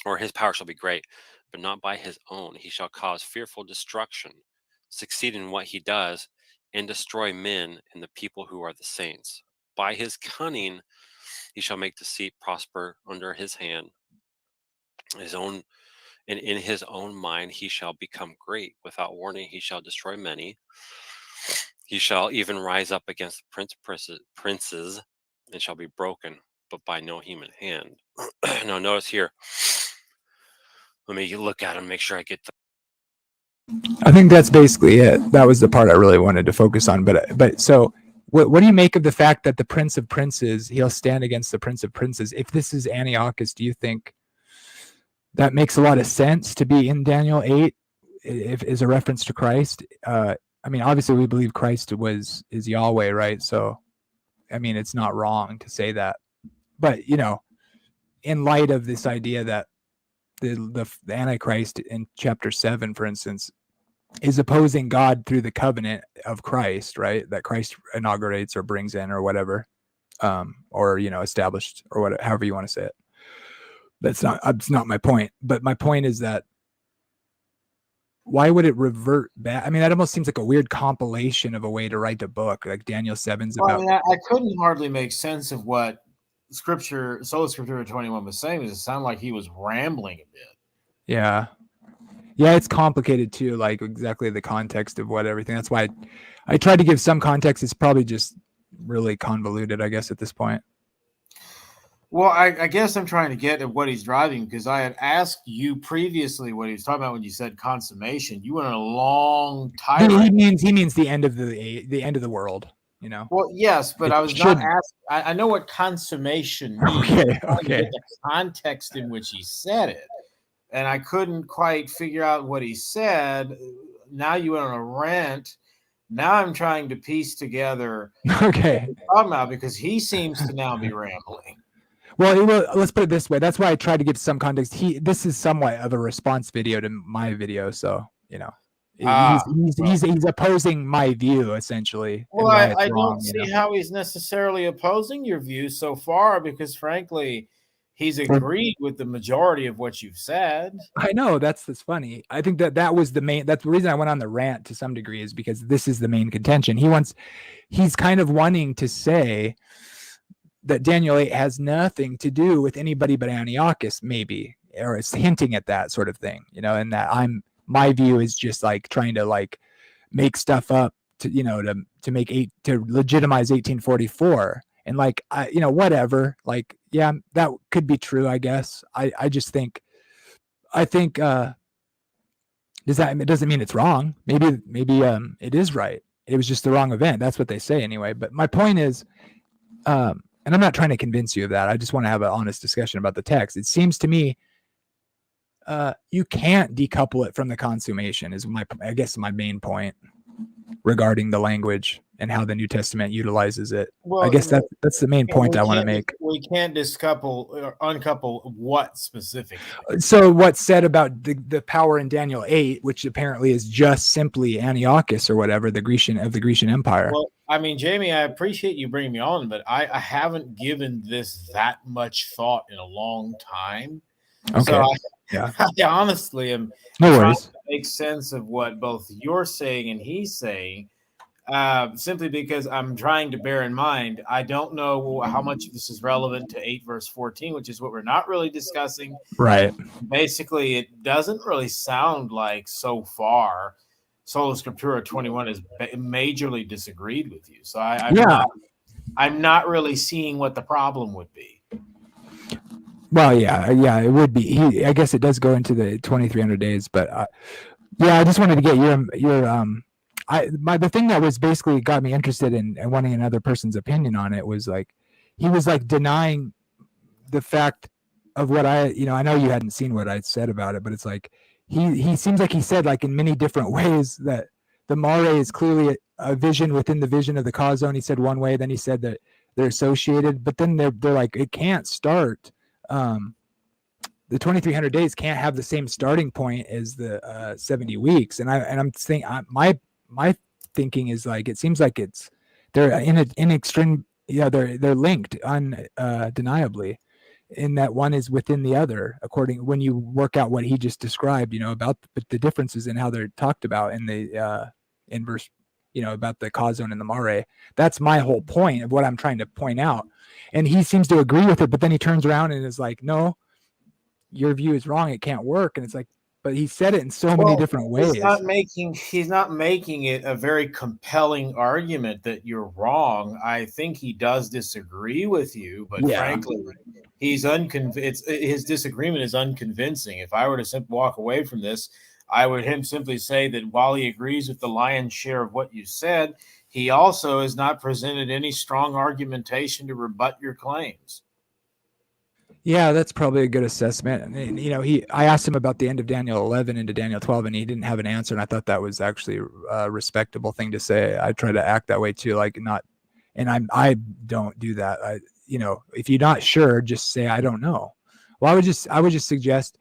C: or his power shall be great, but not by his own. He shall cause fearful destruction, succeed in what he does, and destroy men and the people who are the saints. By his cunning he shall make deceit prosper under his hand. And in his own mind he shall become great. Without warning he shall destroy many. He shall even rise up against the princes and shall be broken, but by no human hand. Now notice here, let me look at him, make sure I get
A: I think that's basically it. That was the part I really wanted to focus on. But so what do you make of the fact that the Prince of Princes, he'll stand against the Prince of Princes? If this is Antiochus, do you think that makes a lot of sense to be in Daniel 8 is a reference to Christ? I mean, obviously we believe Christ is Yahweh, right? So, I mean, it's not wrong to say that. But, in light of this idea that the Antichrist in chapter 7, for instance, is opposing God through the covenant of Christ, right? That Christ inaugurates or brings in or whatever, or, established or whatever, however you want to say it. That's not my point. But my point is that why would it revert back? I mean, that almost seems like a weird compilation of a way to write the book, like Daniel 7's about.
D: I mean, I couldn't hardly make sense of what Sola Scriptura 21 was saying. It sounded like he was rambling a bit.
A: Yeah. Yeah, it's complicated too, like exactly the context of what everything. That's why I tried to give some context. It's probably just really convoluted, I guess, at this point.
D: Well, I guess I'm trying to get at what he's driving, because I had asked you previously what he was talking about when you said consummation. You went on a long tirade.
A: He means the end of the end of the world, you know.
D: Well, yes, but
A: It
D: I was not
A: should-
D: asking. I know what consummation means.
A: Okay,
D: I'm trying to
A: okay.
D: get the context in which he said it, and I couldn't quite figure out what he said. Now you went on a rant. Now I'm trying to piece together
A: Okay.
D: about, because he seems to now be rambling.
A: Well, let's put it this way. That's why I tried to give some context. This is somewhat of a response video to my video, so you know, he's opposing my view essentially.
D: Well,
A: and why it's
D: I
A: wrong,
D: don't
A: you
D: see
A: know?
D: how he's necessarily opposing your view so far, because frankly, he's agreed with the majority of what you've said.
A: I know that's funny. I think that was the main. That's the reason I went on the rant to some degree, is because this is the main contention. He's kind of wanting to say that Daniel 8 has nothing to do with anybody but Antiochus, maybe, or it's hinting at that sort of thing, you know, and that my view is just like trying to like make stuff up to, you know, to legitimize 1844. And like, whatever, like, yeah, that could be true, I guess. I just think, it doesn't mean it's wrong. Maybe it is right. It was just the wrong event. That's what they say anyway. But my point is, and I'm not trying to convince you of that. I just want to have an honest discussion about the text. It seems to me you can't decouple it from the consummation is my main point regarding the language and how the New Testament utilizes it.
D: Well,
A: I guess that's the main point I want to make.
D: We can't discouple or uncouple what specifically.
A: So what's said about the power in Daniel 8, which apparently is just simply Antiochus or whatever, the Grecian Empire.
D: Well, I mean, Jamie, I appreciate you bringing me on, but I haven't given this that much thought in a long time.
A: Okay.
D: So
A: Yeah.
D: I honestly am
A: No
D: trying
A: worries.
D: to make sense of what both you're saying and he's saying, simply because I'm trying to bear in mind, I don't know how much of this is relevant to 8 verse 14, which is what we're not really discussing.
A: Right.
D: Basically, it doesn't really sound like so far Sola Scriptura 21 has majorly disagreed with you. So I'm not really seeing what the problem would be.
A: Well, yeah, it would be. I guess it does go into the 2300 days, but I just wanted to get the thing that was basically got me interested in and wanting another person's opinion on it was like, he was like denying the fact of what I know you hadn't seen what I'd said about it, but it's like, he seems like he said like in many different ways that the mare is clearly a vision within the vision of the cause zone. He said one way, then he said that they're associated, but then they're like, it can't start. The 2300 days can't have the same starting point as the 70 weeks. And I'm thinking, my thinking is like, it seems like they're in extreme, they're linked undeniably, in that one is within the other, when you work out what he just described, about the differences in how they're talked about in the inverse, about the cause zone and the mare. That's my whole point of what I'm trying to point out. And he seems to agree with it, but then he turns around and is like, no, your view is wrong. It can't work. And it's like, but he said it in so many different ways.
D: He's not making it a very compelling argument that you're wrong. I think he does disagree with you, but frankly, he's unconvinced. His disagreement is unconvincing. If I were to simply walk away from this, I would simply say that while he agrees with the lion's share of what you said, he also has not presented any strong argumentation to rebut your claims.
A: Yeah, that's probably a good assessment. And, I asked him about the end of Daniel 11 into Daniel 12, and he didn't have an answer. And I thought that was actually a respectable thing to say. I try to act that way too, I don't do that. If you're not sure, just say, I don't know. Well, I would just suggest,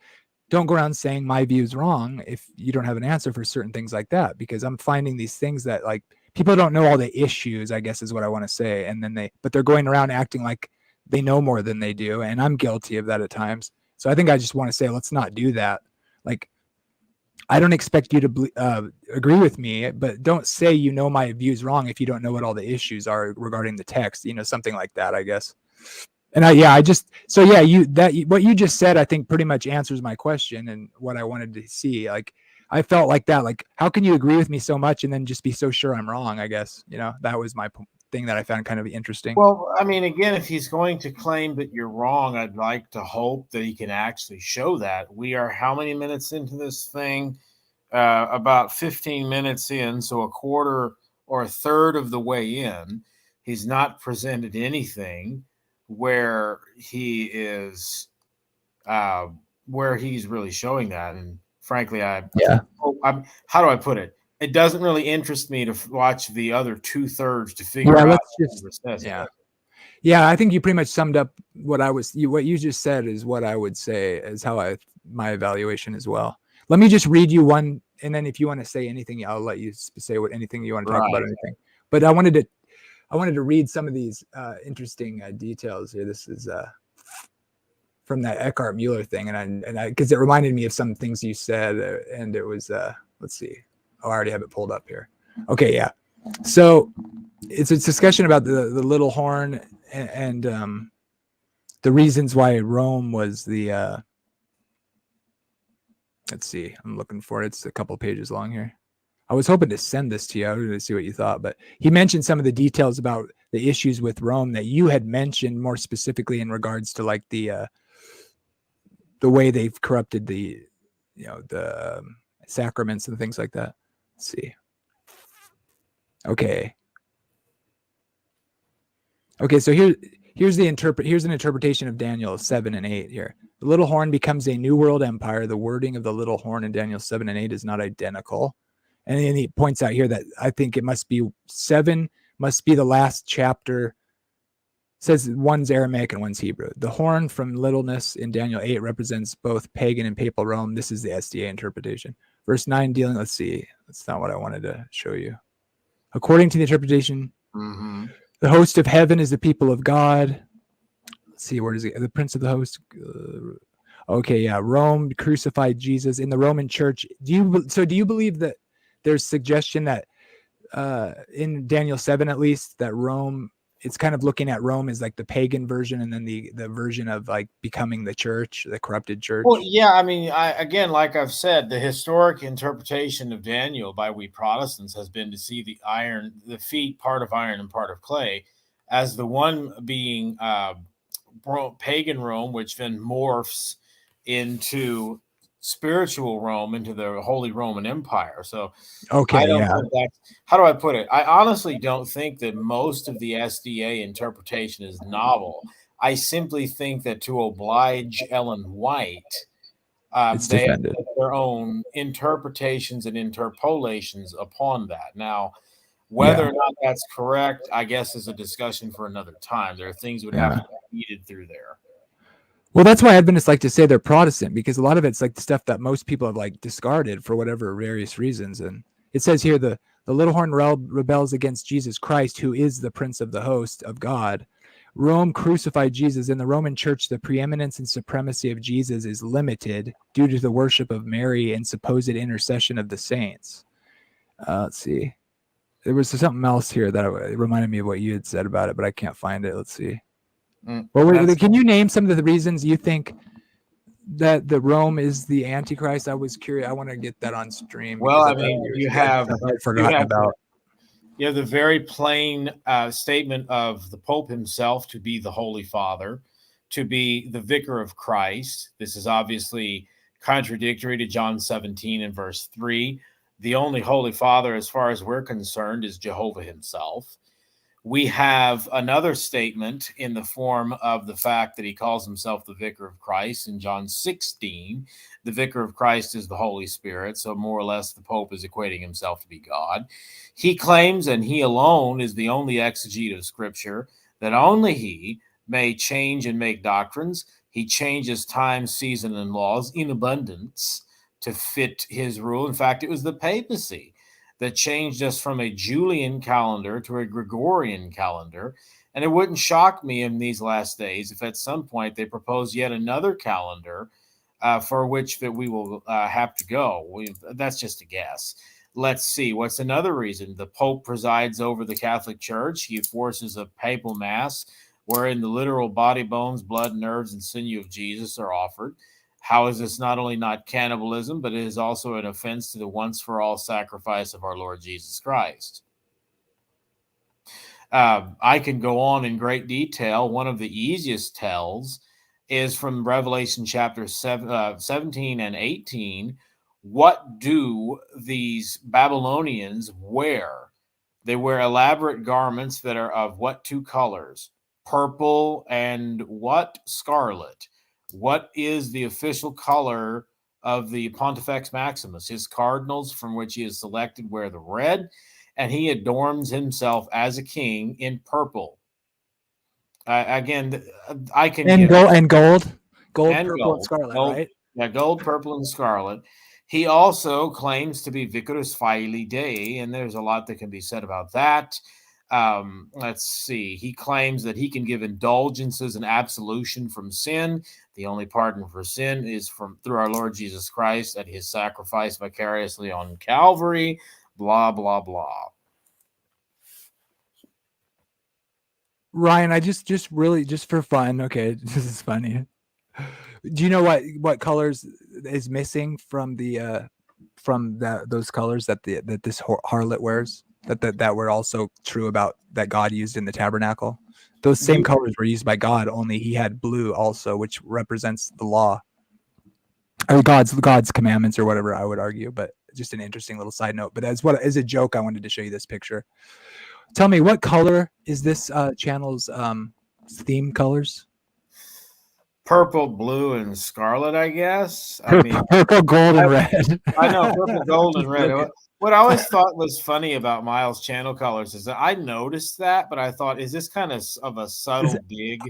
A: don't go around saying my view is wrong if you don't have an answer for certain things like that, because I'm finding these things that like people don't know all the issues, I guess is what I want to say. And then but they're going around acting like they know more than they do. And I'm guilty of that at times. So I think I just want to say, let's not do that. Like, I don't expect you to agree with me, but don't say, my views wrong if you don't know what all the issues are regarding the text, something like that, I guess. And what you just said, I think pretty much answers my question and what I wanted to see. Like, I felt like that. Like, how can you agree with me so much and then just be so sure I'm wrong? I guess, that was my thing that I found kind of interesting.
D: Well, I mean, again, if he's going to claim that you're wrong, I'd like to hope that he can actually show that. We are how many minutes into this thing? About 15 minutes in, so a quarter or a third of the way in. He's not presented anything where he is, where he's really showing that. And frankly, how do I put it? It doesn't really interest me to watch the other 2/3 to figure out
A: Yeah, I think you pretty much summed up what you just said is what I would say is how my evaluation as well. Let me just read you one, and then if you want to say anything, I'll let you say anything you want to talk about anything. But I wanted to read some of these interesting details here. This is from that Eckhart Mueller thing, and I because it reminded me of some things you said, and it was let's see. Oh, I already have it pulled up here. Okay, yeah. So it's a discussion about the little horn and the reasons why Rome was the let's see, I'm looking for it. It's a couple pages long here. I was hoping to send this to you. I wanted to see what you thought, but he mentioned some of the details about the issues with Rome that you had mentioned more specifically in regards to like the way they've corrupted the sacraments and things like that. Let's see. Okay, so here's an interpretation of Daniel 7 and 8 here. The little horn becomes a new world empire. The wording of the little horn in Daniel 7 and 8 is not identical. And then he points out here that I think it must be 7 must be the last chapter. It says one's Aramaic and one's Hebrew. The horn from littleness in Daniel 8 represents both pagan and papal Rome. This is the SDA interpretation. Verse 9 let's see. That's not what I wanted to show you. According to the interpretation, the host of heaven is the people of God. Let's see, where does it? The prince of the host. Okay, yeah. Rome crucified Jesus in the Roman church. Do you believe that there's suggestion that in Daniel 7, at least, that Rome, it's kind of looking at Rome as like the pagan version and then the version of like becoming the church, the corrupted church?
D: Well, yeah, I mean, again, like I've said, the historic interpretation of Daniel by we Protestants has been to see the feet, part of iron and part of clay, as the one being pagan Rome, which then morphs into spiritual Rome, into the Holy Roman Empire. So,
A: okay,
D: how do I put it? I honestly don't think that most of the SDA interpretation is novel. I simply think that to oblige Ellen White, they have their own interpretations and interpolations upon that. Now, whether or not that's correct, I guess, is a discussion for another time. There are things that would have to be weeded through there.
A: Well, that's why Adventists like to say they're Protestant, because a lot of it's like the stuff that most people have like discarded for whatever various reasons. And it says here the little horn rebels against Jesus Christ, who is the Prince of the host of God. Rome crucified Jesus. In the Roman Church, the preeminence and supremacy of Jesus is limited due to the worship of Mary and supposed intercession of the saints. Let's see. There was something else here that reminded me of what you had said about it, but I can't find it. Let's see. Well, can you name some of the reasons you think that the Rome is the Antichrist? I was curious. I want to get that on stream.
D: Well, I mean, you have
A: the
D: very plain statement of the Pope himself to be the Holy Father, to be the Vicar of Christ. This is obviously contradictory to John 17 and verse 3. The only Holy Father, as far as we're concerned, is Jehovah himself. We have another statement in the form of the fact that he calls himself the Vicar of Christ in John 16. The Vicar of Christ is the Holy Spirit, so more or less the Pope is equating himself to be God. He claims, and he alone is the only exegete of Scripture, that only he may change and make doctrines. He changes time, season, and laws in abundance to fit his rule. In fact, it was the papacy that changed us from a Julian calendar to a Gregorian calendar. And it wouldn't shock me in these last days if at some point they propose yet another calendar for which that we will have to go. That's just a guess. Let's see. What's another reason? The Pope presides over the Catholic Church. He forces a papal mass wherein the literal body, bones, blood, nerves, and sinew of Jesus are offered. How is this not only not cannibalism, but it is also an offense to the once for all sacrifice of our Lord Jesus Christ? I can go on in great detail. One of the easiest tells is from Revelation chapter 17 and 18. What do these Babylonians wear? They wear elaborate garments that are of what two colors? Purple and what? Scarlet. What is the official color of the Pontifex Maximus? His cardinals, from which he is selected, wear the red, and he adorns himself as a king in purple. Again, I can
A: and
D: get
A: gold,
D: and
A: purple,
D: gold,
A: and scarlet,
D: gold,
A: right?
D: yeah, gold, purple, and scarlet. He also claims to be Vicarus Filii Dei, and there's a lot that can be said about that. Let's see. He claims that he can give indulgences and absolution from sin. The only pardon for sin is through our Lord Jesus Christ at his sacrifice vicariously on Calvary. Blah, blah, blah.
A: Ryan, I just really just for fun. Okay, this is funny. Do you know what colors is missing from those colors that this harlot wears? That were also true about that God used in the tabernacle. Those same colors were used by God, only he had blue also, which represents the law, or God's commandments, or whatever I would argue. But just an interesting little side note. But as a joke, I wanted to show you this picture. Tell me, what color is this channel's theme colors?
D: Purple, blue, and scarlet, I guess. I mean,
A: purple, gold, and red.
D: I know, purple, gold, and red. What I always thought was funny about Miles' channel colors is that I noticed that, but I thought, is this kind of a subtle dig?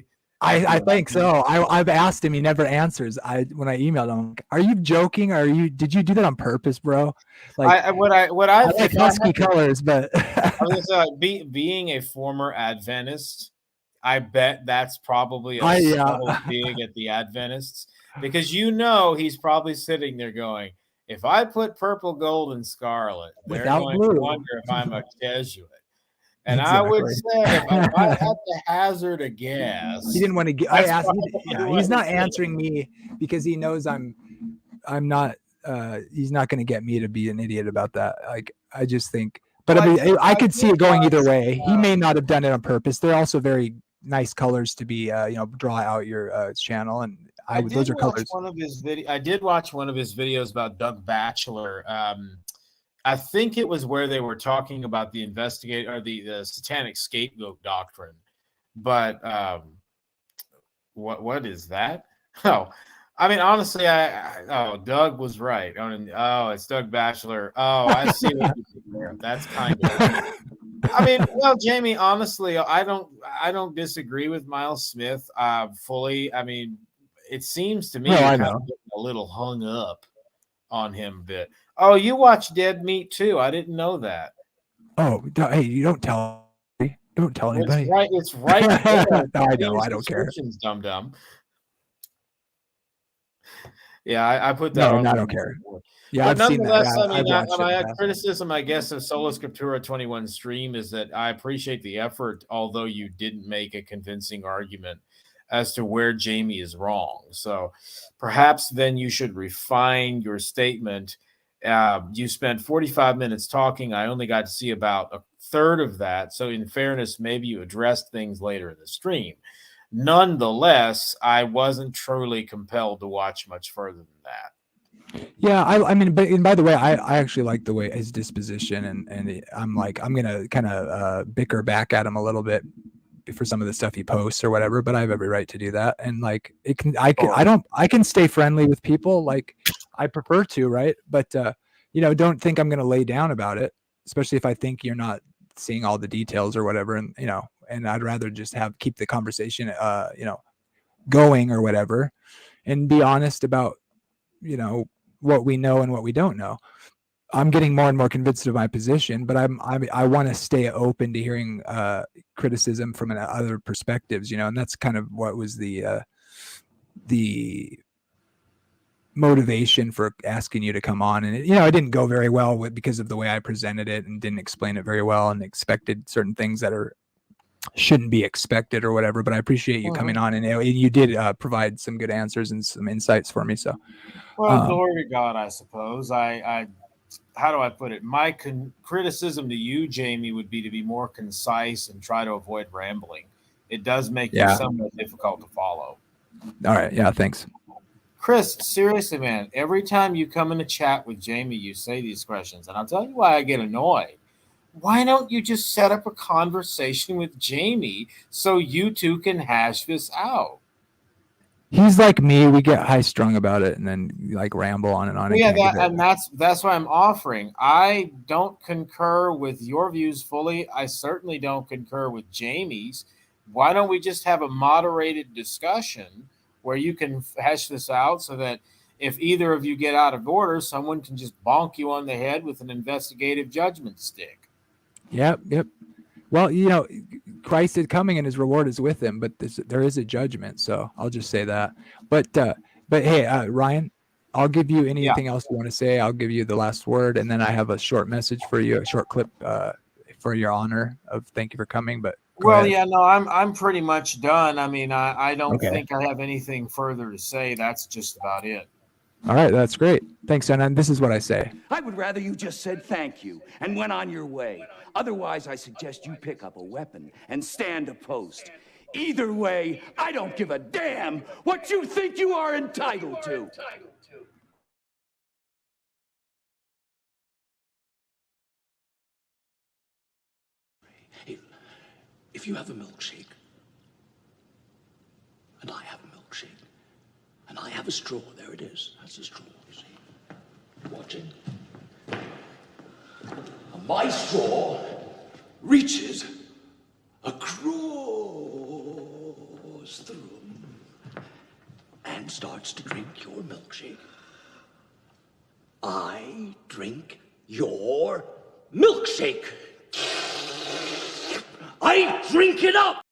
A: I think so. I've asked him, he never answers. When I emailed him, like, are you joking? Did you do that on purpose, bro? Like, I like husky colors, but
D: I was gonna say, being a former Adventist, I bet that's probably a subtle dig at the Adventists, because he's probably sitting there going, if I put purple, gold, and scarlet, they're going to wonder if I'm a Jesuit. And exactly. I would say, if I had to hazard a guess,
A: he didn't want to get. I asked. He's not answering me because he knows I'm not. He's not going to get me to be an idiot about that. Like, I just think. But I mean, I could see it going either way. He may not have done it on purpose. They're also very nice colors to be, draw out your channel, and those are colors.
D: I did watch one of his videos about Doug Batchelor. I think it was where they were talking about the the satanic scapegoat doctrine. But what is that? Oh, I mean, honestly, Doug was right. It's Doug Batchelor. Oh, I see what you did there. That's kind of. I mean, well, Jamie, honestly, I don't disagree with Miles Smith fully. I mean, it seems to me you're kind of getting a little hung up on him a bit. Oh, you watch Dead Meat too? I didn't know that.
A: Oh, hey, you don't tell me. Don't tell anybody.
D: It's right there.
A: I know. I don't care.
D: Dum. Yeah, I put that on.
A: I don't care. Yeah,
D: but nonetheless, I mean, I criticism, I guess, of Sola Scriptura 21 stream is that I appreciate the effort, although you didn't make a convincing argument as to where Jamie is wrong. So perhaps then you should refine your statement. You spent 45 minutes talking. I only got to see about a third of that. So in fairness, maybe you addressed things later in the stream. Nonetheless, I wasn't truly compelled to watch much further than that.
A: Yeah, I mean, and by the way, I actually like the way his disposition, and I'm gonna kind of bicker back at him a little bit for some of the stuff he posts or whatever, but I have every right to do that. And like, I can stay friendly with people. Like, I prefer to, right? But don't think I'm gonna lay down about it, especially if I think you're not seeing all the details or whatever. And and I'd rather just keep the conversation going or whatever, and be honest about what we know and what we don't know. I'm getting more and more convinced of my position, but I want to stay open to hearing criticism from other perspectives, and that's kind of what was the motivation for asking you to come on. And it didn't go very well because of the way I presented it and didn't explain it very well, and expected certain things that are shouldn't be expected or whatever. But I appreciate you coming on, and you did provide some good answers and some insights for me. So,
D: well, glory to God, I suppose. I how do I put it? My criticism to you, Jamie, would be to be more concise and try to avoid rambling. It does make you somewhat difficult to follow.
A: All right. Yeah. Thanks.
D: Chris, seriously, man, every time you come in a chat with Jamie, you say these questions, and I'll tell you why I get annoyed. Why don't you just set up a conversation with Jamie so you two can hash this out?
A: He's like me. We get high strung about it and then like ramble on and on.
D: Yeah, that's why I'm offering. I don't concur with your views fully. I certainly don't concur with Jamie's. Why don't we just have a moderated discussion where you can hash this out so that if either of you get out of order, someone can just bonk you on the head with an investigative judgment stick?
A: Yep. Well, you know, Christ is coming and his reward is with him, but there is a judgment. So I'll just say that. But hey, Ryan, I'll give you anything else you want to say. I'll give you the last word, and then I have a short message for you, a short clip for your honor of thank you for coming. But
D: I'm pretty much done. I mean, I don't think I have anything further to say. That's just about it.
A: All right, that's great. Thanks, son. And this is what I say.
E: I would rather you just said thank you and went on your way. Otherwise, I suggest you pick up a weapon and stand a post. Either way, I don't give a damn what you think you are entitled to.
F: If you have a milkshake, and I have a milkshake, and I have a straw, there it is. That's a straw, you see. Watching. And my straw reaches across the room and starts to drink your milkshake. I drink your milkshake. I drink it up!